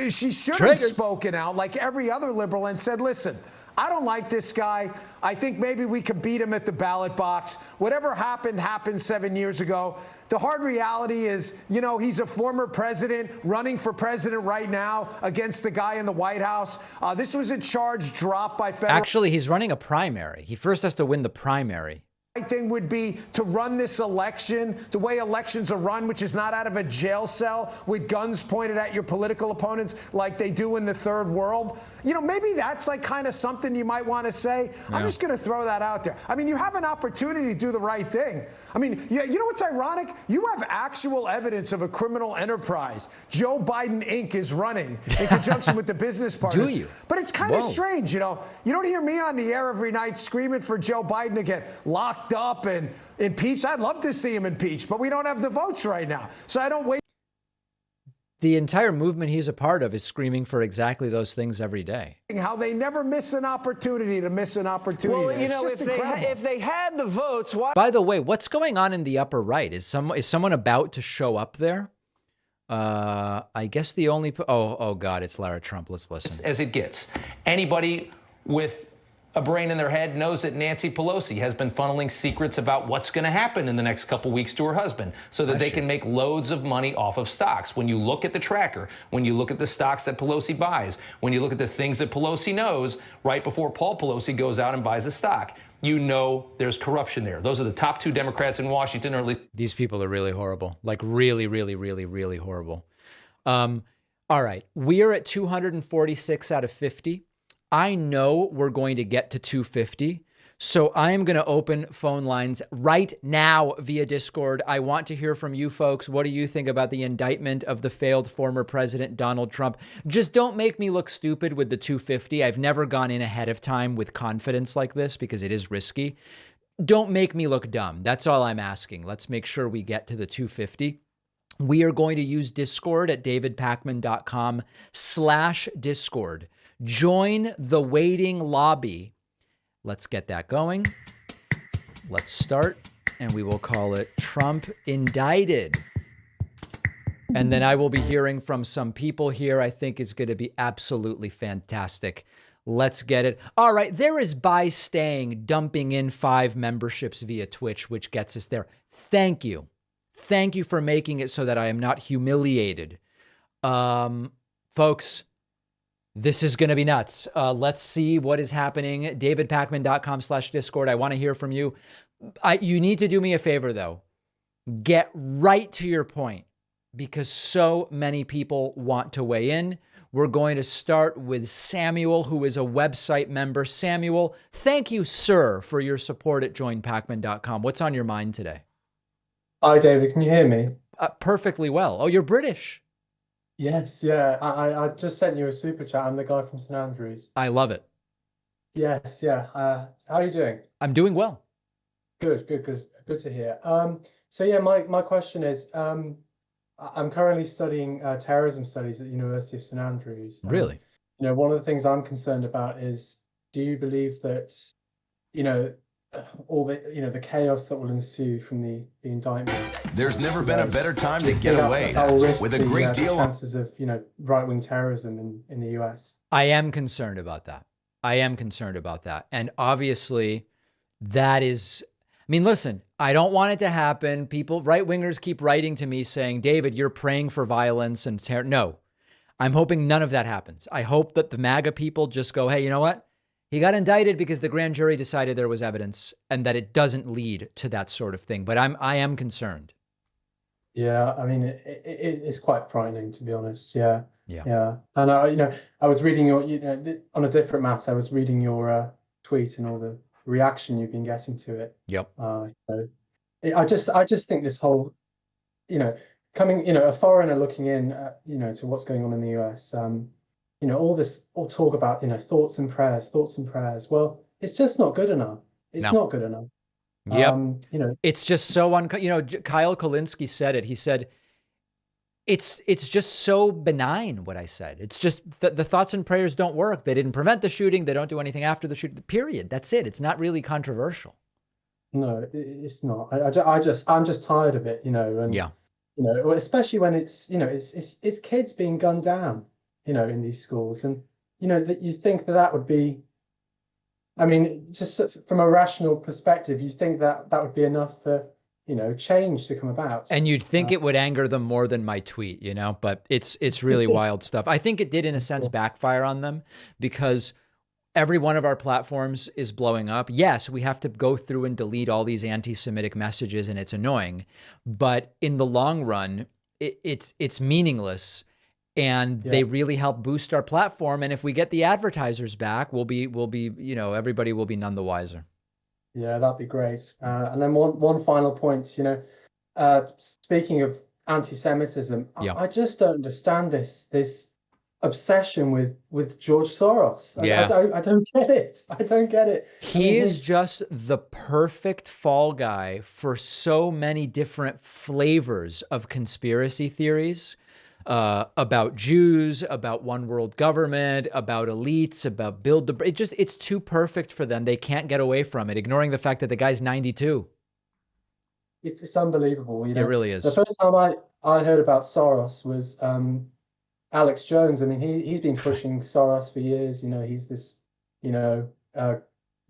she should have spoken out like every other liberal and said, listen, I don't like this guy. I think maybe we can beat him at the ballot box. Whatever happened 7 years ago. The hard reality is, you know, he's a former president running for president right now against the guy in the White House. This was a charge dropped by federal. Actually, he's running a primary. He first has to win the primary. right thing would be to run this election the way elections are run, which is not out of a jail cell with guns pointed at your political opponents like they do in the third world. You know, maybe that's like kind of something you might want to say. Yeah. I'm just going to throw that out there. I mean, you have an opportunity to do the right thing. I mean, you know what's ironic? You have actual evidence of a criminal enterprise. Joe Biden Inc. is running in conjunction with the business partners. Do you? But it's kind of strange, you know. You don't hear me on the air every night screaming for Joe Biden to get locked up and impeached. I'd love to see him impeached, but we don't have the votes right now. So I don't wait. The entire movement he's a part of is screaming for exactly those things every day. How they never miss an opportunity to miss an opportunity. Well, you know, if they had the votes, why? By the way, what's going on in the upper right? Is someone about to show up there? I guess the only oh God, it's Lara Trump. Let's listen. As it gets, anybody with a brain in their head knows that Nancy Pelosi has been funneling secrets about what's going to happen in the next couple weeks to her husband so that they can make loads of money off of stocks. When you look at the tracker, when you look at the stocks that Pelosi buys, when you look at the things that Pelosi knows right before Paul Pelosi goes out and buys a stock, you know there's corruption there. Those are the top two Democrats in Washington, or at least. These people are really horrible, like really, really, really, really horrible. All right. We are at 246 out of 50. I know we're going to get to 250. So I am going to open phone lines right now via Discord. I want to hear from you folks. What do you think about the indictment of the failed former president, Donald Trump? Just don't make me look stupid with the 250. I've never gone in ahead of time with confidence like this because it is risky. Don't make me look dumb. That's all I'm asking. Let's make sure we get to the 250. We are going to use Discord at davidpakman.com/Discord. Join the waiting lobby. Let's get that going. Let's start, and we will call it Trump Indicted. And then I will be hearing from some people here. I think it's going to be absolutely fantastic. Let's get it. All right, there is By Staying dumping in 5 memberships via Twitch, which gets us there. Thank you. Thank you for making it so that I am not humiliated. Folks, this is going to be nuts. Let's see what is happening. davidpakman.com/Discord. I want to hear from you. You need to do me a favor, though. Get right to your point because so many people want to weigh in. We're going to start with Samuel, who is a website member. Samuel, thank you, sir, for your support at joinpakman.com. What's on your mind today? Hi, David. Can you hear me? Perfectly well. Oh, you're British. Yes, yeah. I just sent you a super chat. I'm the guy from St Andrews. I love it. Yes, yeah. How are you doing? I'm doing well. Good to hear. So yeah, my question is, I'm currently studying terrorism studies at the University of St Andrews. Really? You know, one of the things I'm concerned about is, do you believe that, you know, all the the chaos that will ensue from the indictment? There's never been a better time to get away with a great deal of chances of right-wing terrorism in the US. I am concerned about that. And obviously that is, I mean, listen, I don't want it to happen. People, right-wingers keep writing to me saying, David, you're praying for violence and terror. No, I'm hoping none of that happens. I hope that the MAGA people just go, hey, you know what? He got indicted because the grand jury decided there was evidence and that it doesn't lead to that sort of thing. But I am concerned. Yeah, I mean, it's quite frightening, to be honest. Yeah. And I was reading your, on a different matter, I was reading your tweet and all the reaction you've been getting to it. Yep. I just think this whole, coming, a foreigner looking in, to what's going on in the US. All talk about, thoughts and prayers. Well, it's just not good enough. It's not good enough. Yep. It's just so Kyle Kulinski said it. He said, it's just so benign what I said. It's just the thoughts and prayers don't work. They didn't prevent the shooting. They don't do anything after the shooting, period. That's it. It's not really controversial. No, it's not. I'm just tired of it, and especially when it's kids being gunned down, in these schools. And, that you think that would be, I mean, just from a rational perspective, you think that would be enough for, change to come about. And you'd think it would anger them more than my tweet, but it's really wild stuff. I think it did, in a sense, backfire on them because every one of our platforms is blowing up. Yes, we have to go through and delete all these anti-Semitic messages, and it's annoying. But in the long run, it's meaningless, and they really help boost our platform. And if we get the advertisers back, we'll be everybody will be none the wiser. Yeah, that'd be great. And then one final point. Speaking of anti-Semitism, I just don't understand this obsession with George Soros. I don't get it. I don't get it. He is just the perfect fall guy for so many different flavors of conspiracy theories about Jews, about one world government, about elites, about it's too perfect for them. They can't get away from it, ignoring the fact that the guy's 92. It's unbelievable. It really is. The first time I heard about Soros was Alex Jones. I mean, he's been pushing Soros for years. He's this,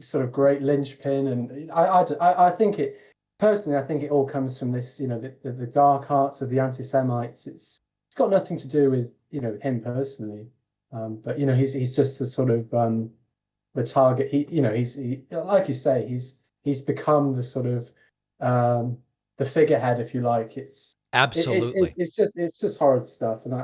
sort of great linchpin, and I think it all comes from this, the dark arts of the anti-Semites. It's got nothing to do with him personally, but he's just the sort of the target. He's like you say, he's become the sort of the figurehead, if you like. Absolutely. It's just horrid stuff, and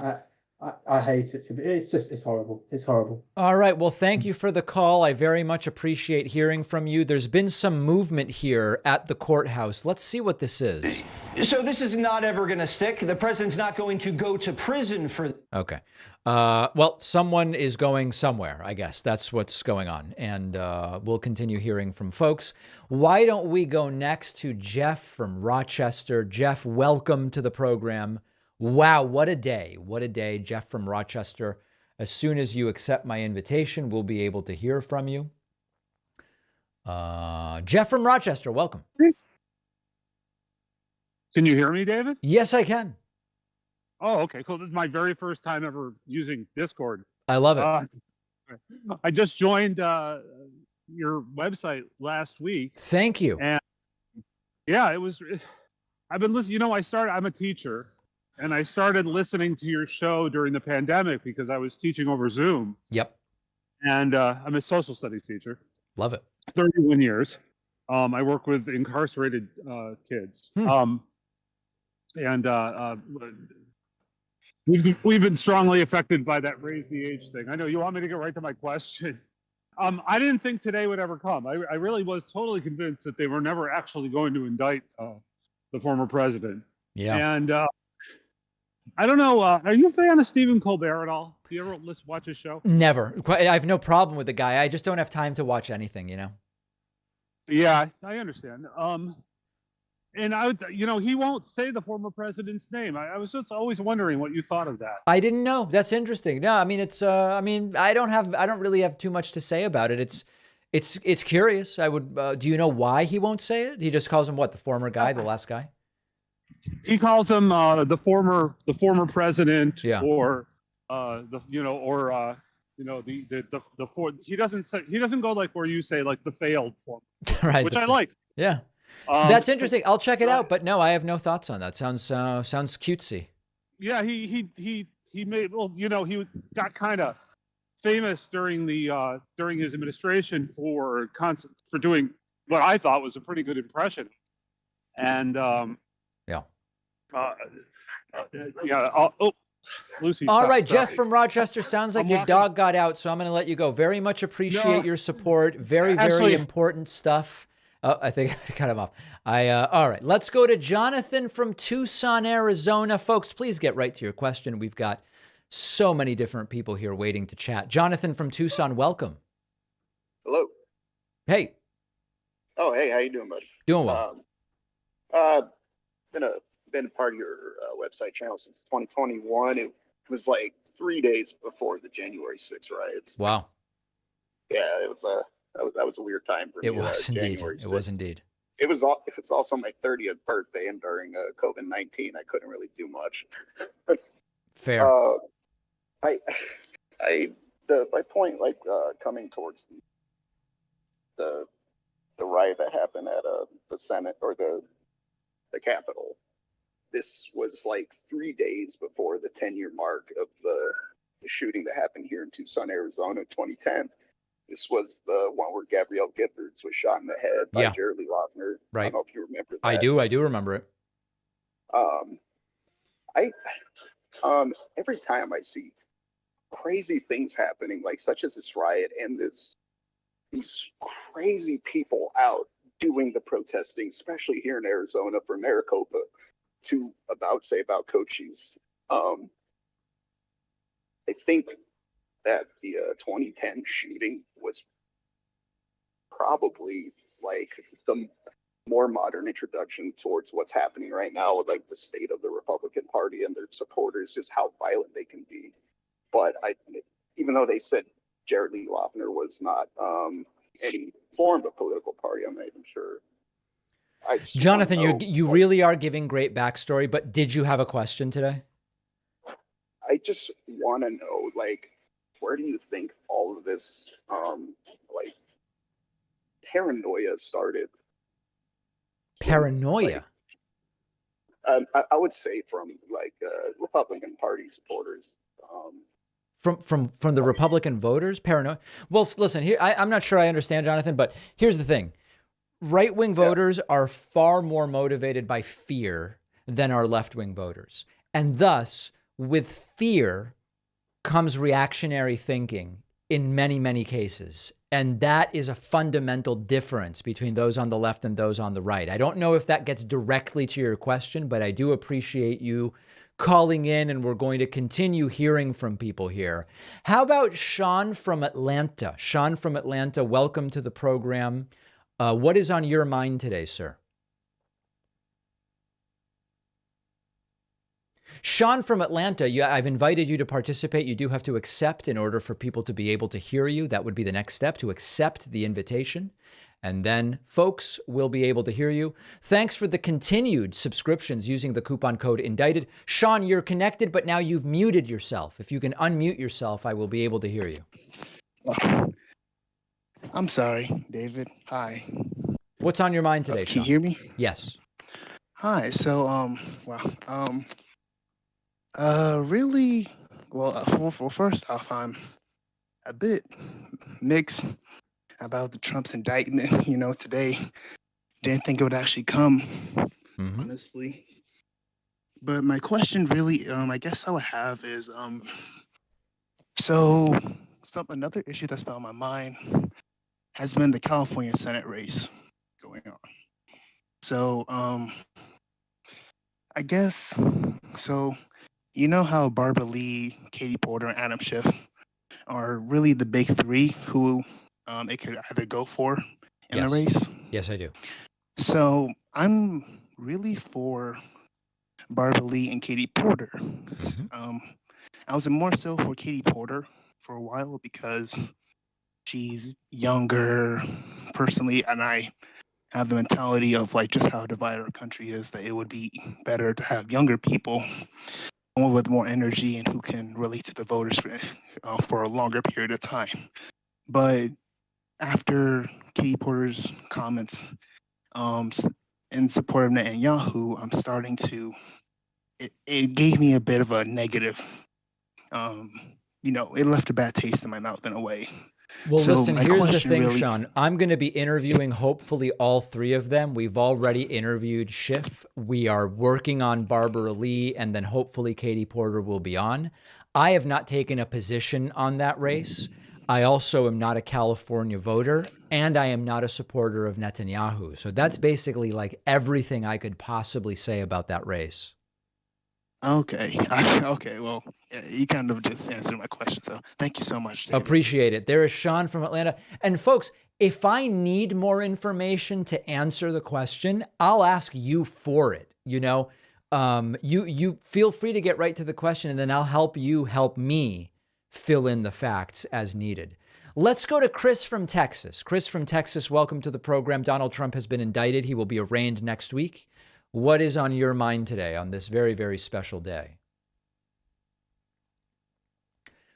I hate it. It's horrible. It's horrible. All right. Well, thank you for the call. I very much appreciate hearing from you. There's been some movement here at the courthouse. Let's see what this is. So this is not ever going to stick. The president's not going to go to prison for. Okay. Well, someone is going somewhere, I guess. That's what's going on. And we'll continue hearing from folks. Why don't we go next to Jeff from Rochester? Jeff, welcome to the program. Wow, what a day. What a day, Jeff from Rochester. As soon as you accept my invitation, we'll be able to hear from you. Jeff from Rochester, welcome. Can you hear me, David? Yes, I can. Oh, okay, cool. This is my very first time ever using Discord. I love it. I just joined your website last week. Thank you. And yeah, I've been listening. I'm a teacher, and I started listening to your show during the pandemic because I was teaching over Zoom. Yep. And I'm a social studies teacher. Love it. 31 years. I work with incarcerated kids. We've been strongly affected by that raise the age thing. I know you want me to get right to my question. I didn't think today would ever come. I really was totally convinced that they were never actually going to indict the former president. Yeah. And I don't know. Are you a fan of Stephen Colbert at all? Do you ever watch his show? Never. I have no problem with the guy. I just don't have time to watch anything, Yeah, I understand. And he won't say the former president's name. I was just always wondering what you thought of that. I didn't know. That's interesting. No, I mean, I don't really have too much to say about it. It's curious. Do you know why he won't say it? He just calls him what? The former guy, the last guy? He calls him the former president, yeah. Or he doesn't go like where you say like the failed former, right? Which I like. Yeah. That's interesting. I'll check it out, but no, I have no thoughts on that. Sounds cutesy. Yeah, he made he got kind of famous during his administration for doing what I thought was a pretty good impression, and Lucy. All right, Jeff from Rochester. Sounds like your dog got out, so I'm going to let you go. Very much appreciate your support. Very important stuff. I think I cut him off. All right, let's go to Jonathan from Tucson, Arizona. Folks, please get right to your question. We've got so many different people here waiting to chat. Jonathan from Tucson, welcome. Hello. Hey. Oh, hey, how you doing, bud? Doing well. Been a part of your website channel since 2021. It was like 3 days before the January 6th riots. Wow. Yeah, it was that was a weird time for me. It was indeed. It was indeed. It was also my 30th birthday, and during COVID-19, I couldn't really do much. Fair. My point, coming towards the riot that happened at the Senate or the Capitol. This was like 3 days before the 10-year mark of the shooting that happened here in Tucson, Arizona, 2010. This was the one where Gabrielle Giffords was shot in the head by Jared Lee Loughner. I don't know if you remember that. I do remember it. Every time I see crazy things happening, like such as this riot and these crazy people out doing the protesting, especially here in Arizona for Maricopa, about Cochise. I think that the 2010 shooting was probably like the more modern introduction towards what's happening right now with like the state of the Republican Party and their supporters, just how violent they can be. But even though they said Jared Lee Loughner was not any form of political party, I'm not even sure. Jonathan, you really are giving great backstory, but did you have a question today? I just want to know, like, where do you think all of this, like, paranoia started? Paranoia? I would say from, like, Republican Party supporters. From the Republican voters? Paranoia? Well, listen, here, I'm not sure I understand, Jonathan, but here's the thing. Right-wing voters are far more motivated by fear than our left-wing voters. And thus, with fear comes reactionary thinking in many, many cases. And that is a fundamental difference between those on the left and those on the right. I don't know if that gets directly to your question, but I do appreciate you calling in, and we're going to continue hearing from people here. How about Sean from Atlanta? Sean from Atlanta, welcome to the program. What is on your mind today, sir? Sean from Atlanta, I've invited you to participate. You do have to accept in order for people to be able to hear you. That would be the next step, to accept the invitation. And then folks will be able to hear you. Thanks for the continued subscriptions using the coupon code Indicted. Sean, you're connected, but now you've muted yourself. If you can unmute yourself, I will be able to hear you. I'm sorry, David. Hi. What's on your mind today, Sean? Can you hear me? Yes. Hi. So, really, well, first off, I'm a bit mixed about the Trump's indictment. You know, today, didn't think it would actually come, honestly. But my question really, I guess I would have is, another issue that's been on my mind has been the California Senate race going on. So, I guess, you know how Barbara Lee, Katie Porter, and Adam Schiff are really the big three who it could either go for in the race? Yes, I do. So I'm really for Barbara Lee and Katie Porter. I was more so for Katie Porter for a while because she's younger personally, and I have the mentality of like just how divided our country is, that it would be better to have younger people with more energy and who can relate to the voters for a longer period of time. But after Katie Porter's comments in support of Netanyahu, I'm starting to, it gave me a bit of a negative, it left a bad taste in my mouth in a way. Well, listen, here's the thing, Sean. I'm going to be interviewing hopefully all three of them. We've already interviewed Schiff. We are working on Barbara Lee, and then hopefully Katie Porter will be on. I have not taken a position on that race. I also am not a California voter, and I am not a supporter of Netanyahu. So that's basically like everything I could possibly say about that race. Okay. Okay. Well, you kind of just answered my question. So thank you so much, David. Appreciate it. There is Sean from Atlanta. And folks, if I need more information to answer the question, I'll ask you for it. You know, you feel free to get right to the question, and then I'll help you help me fill in the facts as needed. Let's go to Chris from Texas. Chris from Texas, welcome to the program. Donald Trump has been indicted. He will be arraigned next week. What is on your mind today on this very, very special day?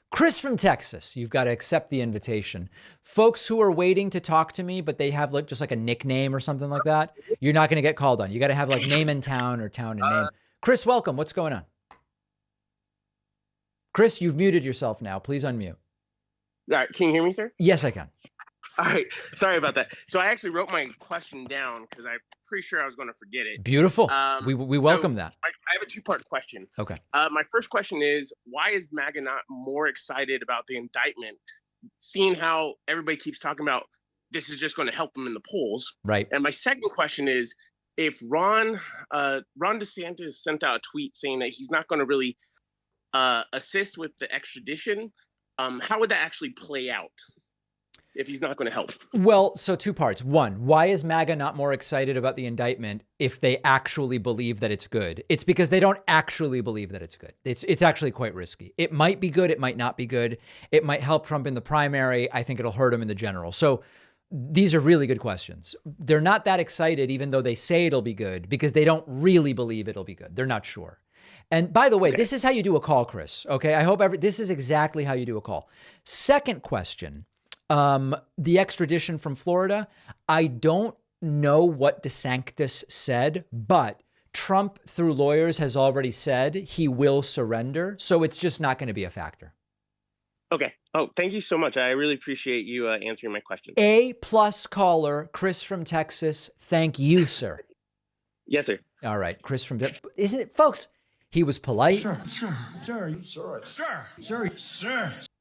Chris from Texas, you've got to accept the invitation. Folks who are waiting to talk to me, but they have just like a nickname or something like that, you're not going to get called on. You got to have like name and town or town and name. Chris, welcome. What's going on? Chris, you've muted yourself now. Please unmute. All right. Can you hear me, sir? Yes, I can. All right. Sorry about that. So I actually wrote my question down because I'm pretty sure I was going to forget it. Beautiful. We welcome that. I have a two-part question. Okay. My first question is, why is MAGA not more excited about the indictment, seeing how everybody keeps talking about this is just going to help them in the polls? Right. And my second question is, if Ron DeSantis sent out a tweet saying that he's not going to really assist with the extradition, how would that actually play out if he's not going to help? Well, so two parts. One, why is MAGA not more excited about the indictment if they actually believe that it's good? It's because they don't actually believe that it's good. It's actually quite risky. It might be good. It might not be good. It might help Trump in the primary. I think it'll hurt him in the general. So these are really good questions. They're not that excited, even though they say it'll be good, because they don't really believe it'll be good. They're not sure. And by the way, this is how you do a call, Chris. Okay. I hope this is exactly how you do a call. Second question. The extradition from Florida, I don't know what DeSantis said, but Trump, through lawyers, has already said he will surrender. So it's just not going to be a factor. Okay. Oh, thank you so much. I really appreciate you answering my question. A+ caller, Chris from Texas. Thank you, sir. Yes, sir. All right. Chris from, isn't it, folks? He was polite. Sure.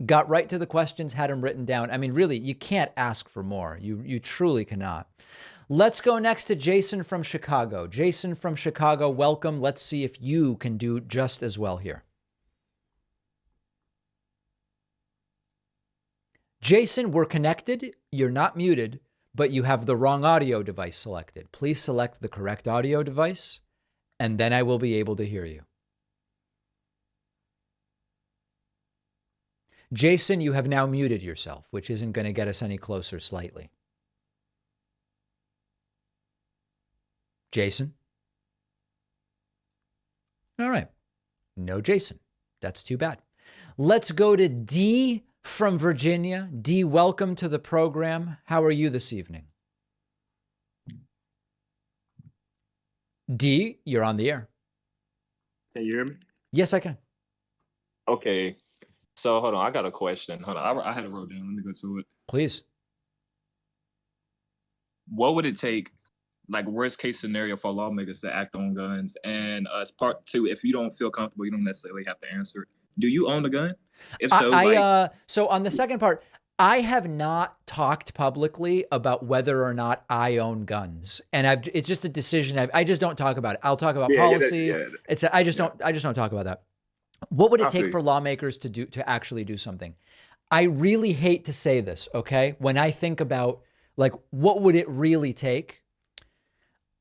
Got right to the questions, had them written down. I mean, really, you can't ask for more. You truly cannot. Let's go next to Jason from Chicago. Jason from Chicago, welcome. Let's see if you can do just as well here. Jason, we're connected. You're not muted, but you have the wrong audio device selected. Please select the correct audio device, and then I will be able to hear you. Jason, you have now muted yourself, which isn't going to get us any closer slightly. Jason? All right. No Jason. That's too bad. Let's go to D from Virginia. D, welcome to the program. How are you this evening? D, you're on the air. Can you hear me? Yes, I can. Okay. So hold on, I got a question. Hold on, I had it wrote down. Let me go to it. Please. What would it take, like worst case scenario, for lawmakers to act on guns? And as part two, if you don't feel comfortable, you don't necessarily have to answer it. Do you own a gun? If so, so on the second part, I have not talked publicly about whether or not I own guns, and it's just a decision. I just don't talk about it. I'll talk about policy. I just don't talk about that. What would it take for lawmakers to actually do something? I really hate to say this, okay? When I think about like what would it really take?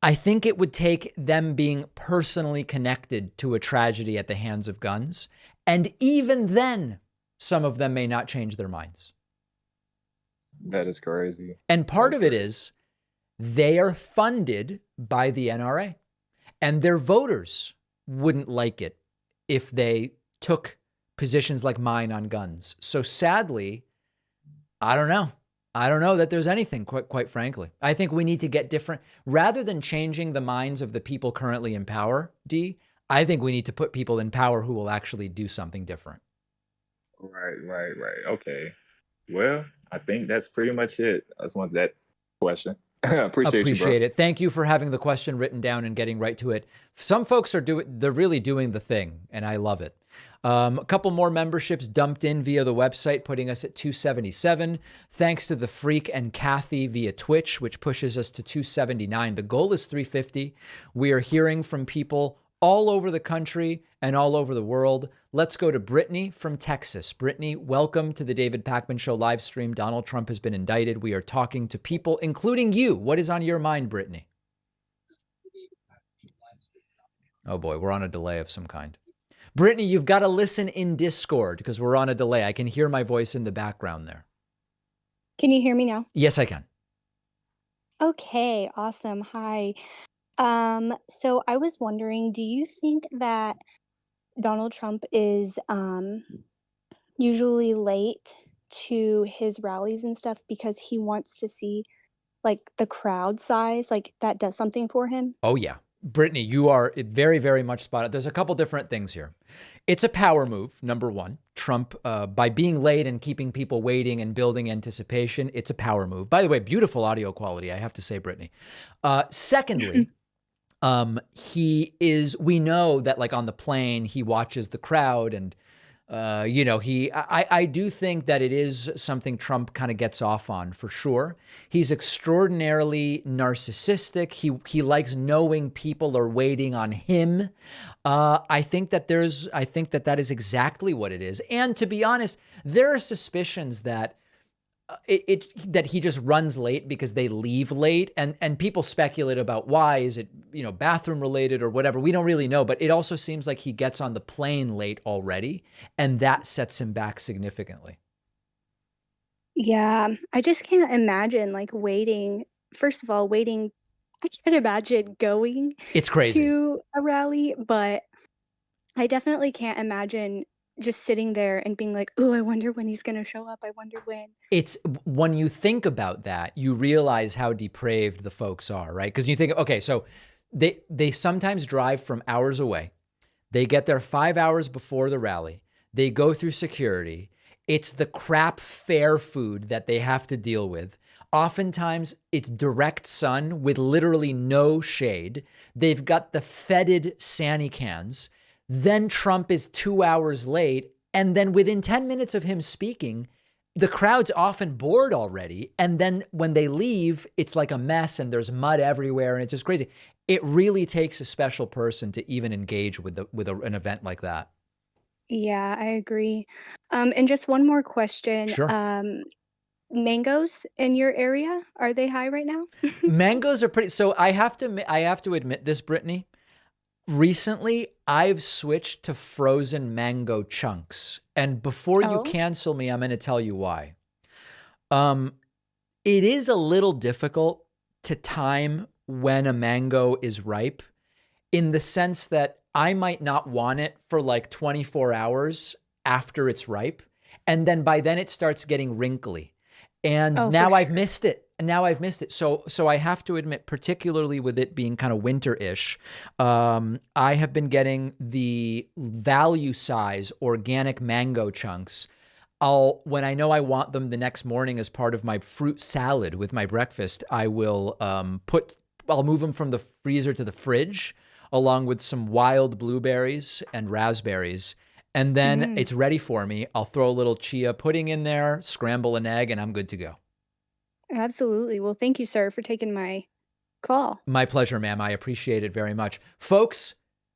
I think it would take them being personally connected to a tragedy at the hands of guns. And even then, some of them may not change their minds. That is crazy. And part of it is they are funded by the NRA, and their voters wouldn't like it if they took positions like mine on guns. So sadly, I don't know. I don't know that there's anything, quite frankly. I think we need to get different. Rather than changing the minds of the people currently in power, D, I think we need to put people in power who will actually do something different. Right. Okay. Well, I think that's pretty much it. I just wanted that question. Appreciate you, bro. It. Thank you for having the question written down and getting right to it. Some folks they're really doing the thing, and I love it. A couple more memberships dumped in via the website, putting us at 277. Thanks to the Freak and Kathy via Twitch, which pushes us to 279. The goal is 350. We are hearing from people all over the country and all over the world. Let's go to Brittany from Texas. Brittany, welcome to the David Pakman Show live stream. Donald Trump has been indicted. We are talking to people, including you. What is on your mind, Brittany? Oh boy, we're on a delay of some kind. Brittany, you've got to listen in Discord because we're on a delay. I can hear my voice in the background there. Can you hear me now? Yes, I can. Okay, awesome. Hi. So I was wondering, do you think that Donald Trump is usually late to his rallies and stuff because he wants to see like the crowd size, like that does something for him? Oh yeah. Brittany, you are very, very much spot on. There's a couple different things here. It's a power move, number one. Trump, by being late and keeping people waiting and building anticipation, it's a power move. By the way, beautiful audio quality, I have to say, Brittany. Secondly, we know that like on the plane, he watches the crowd and I do think that it is something Trump kind of gets off on for sure. He's extraordinarily narcissistic. He likes knowing people are waiting on him. I think that that is exactly what it is. And to be honest, there are suspicions that that he just runs late because they leave late, and people speculate about why. Is it, bathroom related or whatever? We don't really know, but it also seems like he gets on the plane late already, and that sets him back significantly. Yeah, I just can't imagine like waiting. First of all, waiting, I can't imagine going It's crazy. to a rally, but I definitely can't imagine just sitting there and being like, oh, I wonder when he's going to show up. I wonder when. It's when you think about that, you realize how depraved the folks are, right? Because you think, okay, so they sometimes drive from hours away. They get there 5 hours before the rally. They go through security. It's the crap fare food that they have to deal with. Oftentimes, it's direct sun with literally no shade. They've got the fetid Sanny cans. Then Trump is 2 hours late. And then within 10 minutes of him speaking, the crowd's often bored already. And then when they leave, it's like a mess and there's mud everywhere and it's just crazy. It really takes a special person to even engage with an event like that. Yeah, I agree. And just one more question. Sure. Mangoes in your area, are they high right now? Mangoes are pretty. So I have to admit this, Brittany. Recently, I've switched to frozen mango chunks. And before you cancel me, I'm going to tell you why. It is a little difficult to time when a mango is ripe, in the sense that I might not want it for like 24 hours after it's ripe. And then by then it starts getting wrinkly. And now I've missed it. So I have to admit, particularly with it being kind of winter-ish, I have been getting the value size organic mango chunks. When I know I want them the next morning as part of my fruit salad with my breakfast, I'll move them from the freezer to the fridge, along with some wild blueberries and raspberries. And then it's ready for me. I'll throw a little chia pudding in there, scramble an egg, and I'm good to go. Absolutely. Well, thank you, sir, for taking my call. My pleasure, ma'am. I appreciate it very much. Folks,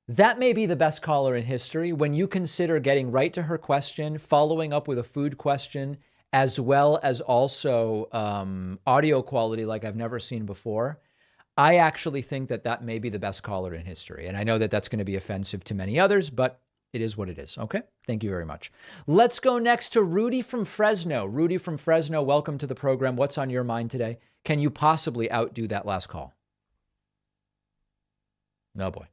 that may be the best caller in history when you consider getting right to her question, following up with a food question, as well as also audio quality like I've never seen before. I actually think that may be the best caller in history. And I know that that's going to be offensive to many others, but it is what it is. Okay. Thank you very much. Let's go next to Rudy from Fresno. Rudy from Fresno, welcome to the program. What's on your mind today? Can you possibly outdo that last call? No, boy.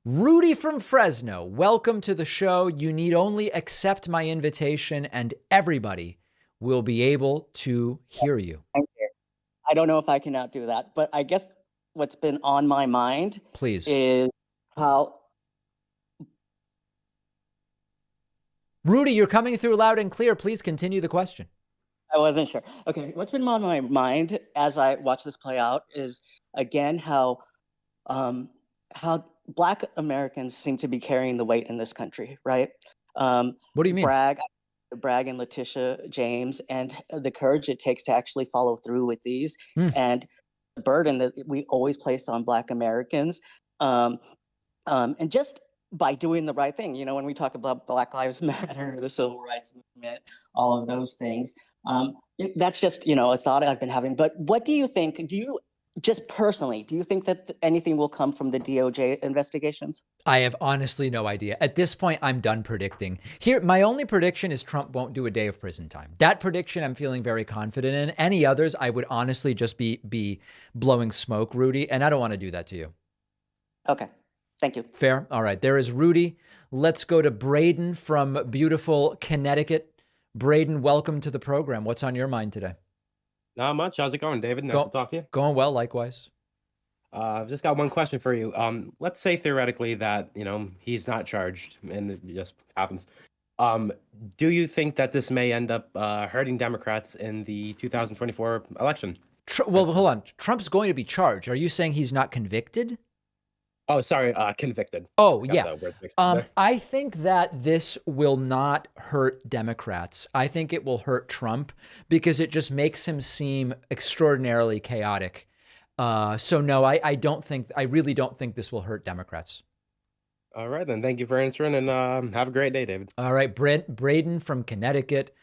Rudy from Fresno, welcome to the show. You need only accept my invitation and everybody will be able to hear you. Thank you. I don't know if I can outdo that, but I guess what's been on my mind is how... Rudy, you're coming through loud and clear. Please continue the question. I wasn't sure. Okay, what's been on my mind as I watch this play out is, again, how Black Americans seem to be carrying the weight in this country, right? What do you mean? Bragg and Letitia James, and the courage it takes to actually follow through with these, and the burden that we always place on Black Americans, and just by doing the right thing. When we talk about Black Lives Matter, the Civil Rights Movement, all of those things, that's just, a thought I've been having. But what do you think? Just personally, do you think that anything will come from the DOJ investigations? I have honestly no idea. At this point, I'm done predicting. Here, my only prediction is Trump won't do a day of prison time. That prediction I'm feeling very confident in. Any others, I would honestly just be blowing smoke, Rudy, and I don't want to do that to you. Okay. Thank you. Fair. All right. There is Rudy. Let's go to Braden from beautiful Connecticut. Braden, welcome to the program. What's on your mind today? Not much. How's it going, David? Nice to talk to you. Going well, likewise. I've just got one question for you. Let's say theoretically that, he's not charged and it just happens. Do you think that this may end up hurting Democrats in the 2024 election? Well, hold on. Trump's going to be charged. Are you saying he's not convicted? Oh, sorry, convicted. Oh, Got yeah. the word mixed up there. I think that this will not hurt Democrats. I think it will hurt Trump because it just makes him seem extraordinarily chaotic. So no, I really don't think this will hurt Democrats. All right, then. Thank you for answering, and have a great day, David. All right, Braden from Connecticut.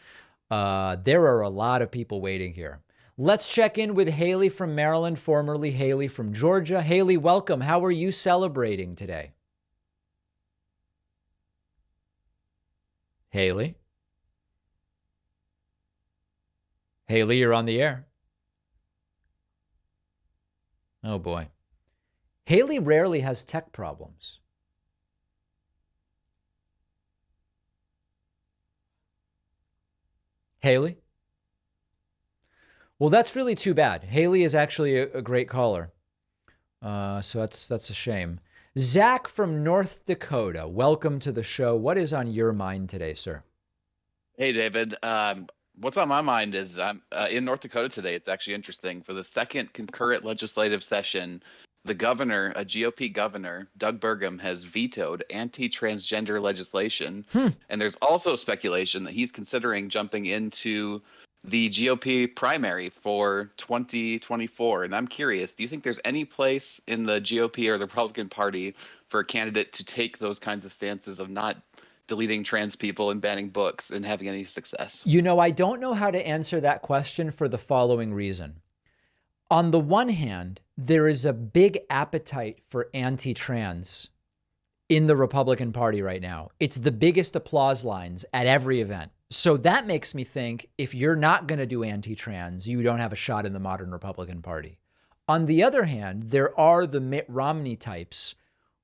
There are a lot of people waiting here. Let's check in with Haley from Maryland, formerly Haley from Georgia. Haley, welcome. How are you celebrating today? Haley? Haley, you're on the air. Oh, boy. Haley rarely has tech problems. Haley? Well, that's really too bad. Haley is actually a great caller. So that's a shame. Zach from North Dakota, welcome to the show. What is on your mind today, sir? Hey, David. What's on my mind is I'm in North Dakota today. It's actually interesting. For the second concurrent legislative session, the governor, a GOP governor, Doug Burgum, has vetoed anti-transgender legislation. And there's also speculation that he's considering jumping into the GOP primary for 2024. And I'm curious, do you think there's any place in the GOP or the Republican Party for a candidate to take those kinds of stances of not deleting trans people and banning books and having any success? I don't know how to answer that question for the following reason. On the one hand, there is a big appetite for anti-trans in the Republican Party right now. It's the biggest applause lines at every event. So that makes me think if you're not going to do anti-trans, you don't have a shot in the modern Republican Party. On the other hand, there are the Mitt Romney types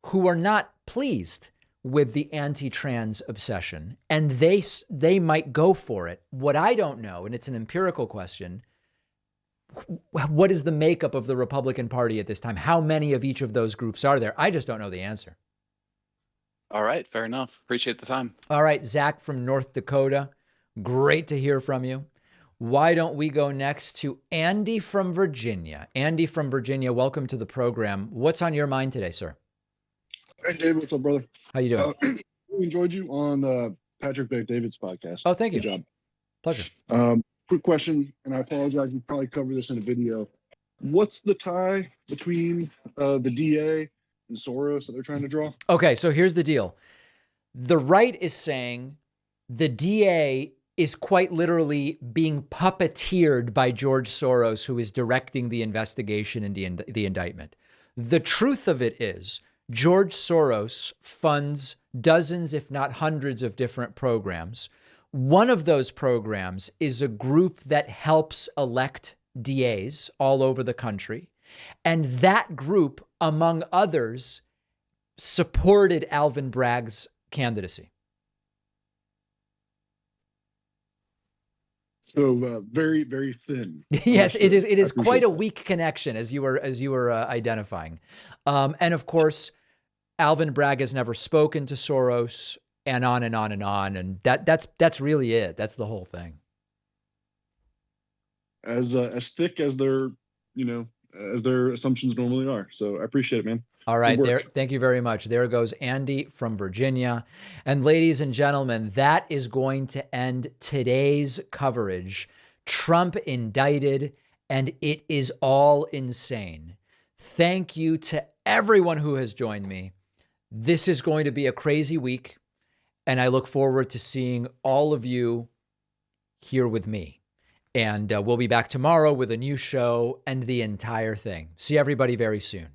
who are not pleased with the anti-trans obsession, and they might go for it. What I don't know, and it's an empirical question, what is the makeup of the Republican Party at this time? How many of each of those groups are there? I just don't know the answer. All right, fair enough. Appreciate the time. All right, Zach from North Dakota, great to hear from you. Why don't we go next to Andy from Virginia? Andy from Virginia, welcome to the program. What's on your mind today, sir? Hey, David, what's up, brother? How you doing? Really enjoyed you on Patrick Bet-David's podcast. Oh, thank you. Good job. Pleasure. Quick question, and I apologize, you probably covered this in a video. What's the tie between the DA and Soros that they're trying to draw? Okay, so here's the deal. The right is saying the DA is quite literally being puppeteered by George Soros, who is directing the investigation and the indictment. The truth of it is George Soros funds dozens, if not hundreds, of different programs. One of those programs is a group that helps elect DAs all over the country. And that group, among others, supported Alvin Bragg's candidacy. So very, very thin. Yes, it is. It is quite a weak connection, as you were identifying. And of course, Alvin Bragg has never spoken to Soros, and on and on and on. And that's really it. That's the whole thing. As thick as their assumptions normally are. So I appreciate it, man. All right. Thank you very much. There goes Andy from Virginia. And ladies and gentlemen, that is going to end today's coverage. Trump indicted, and it is all insane. Thank you to everyone who has joined me. This is going to be a crazy week, and I look forward to seeing all of you here with me. And we'll be back tomorrow with a new show and the entire thing. See everybody very soon.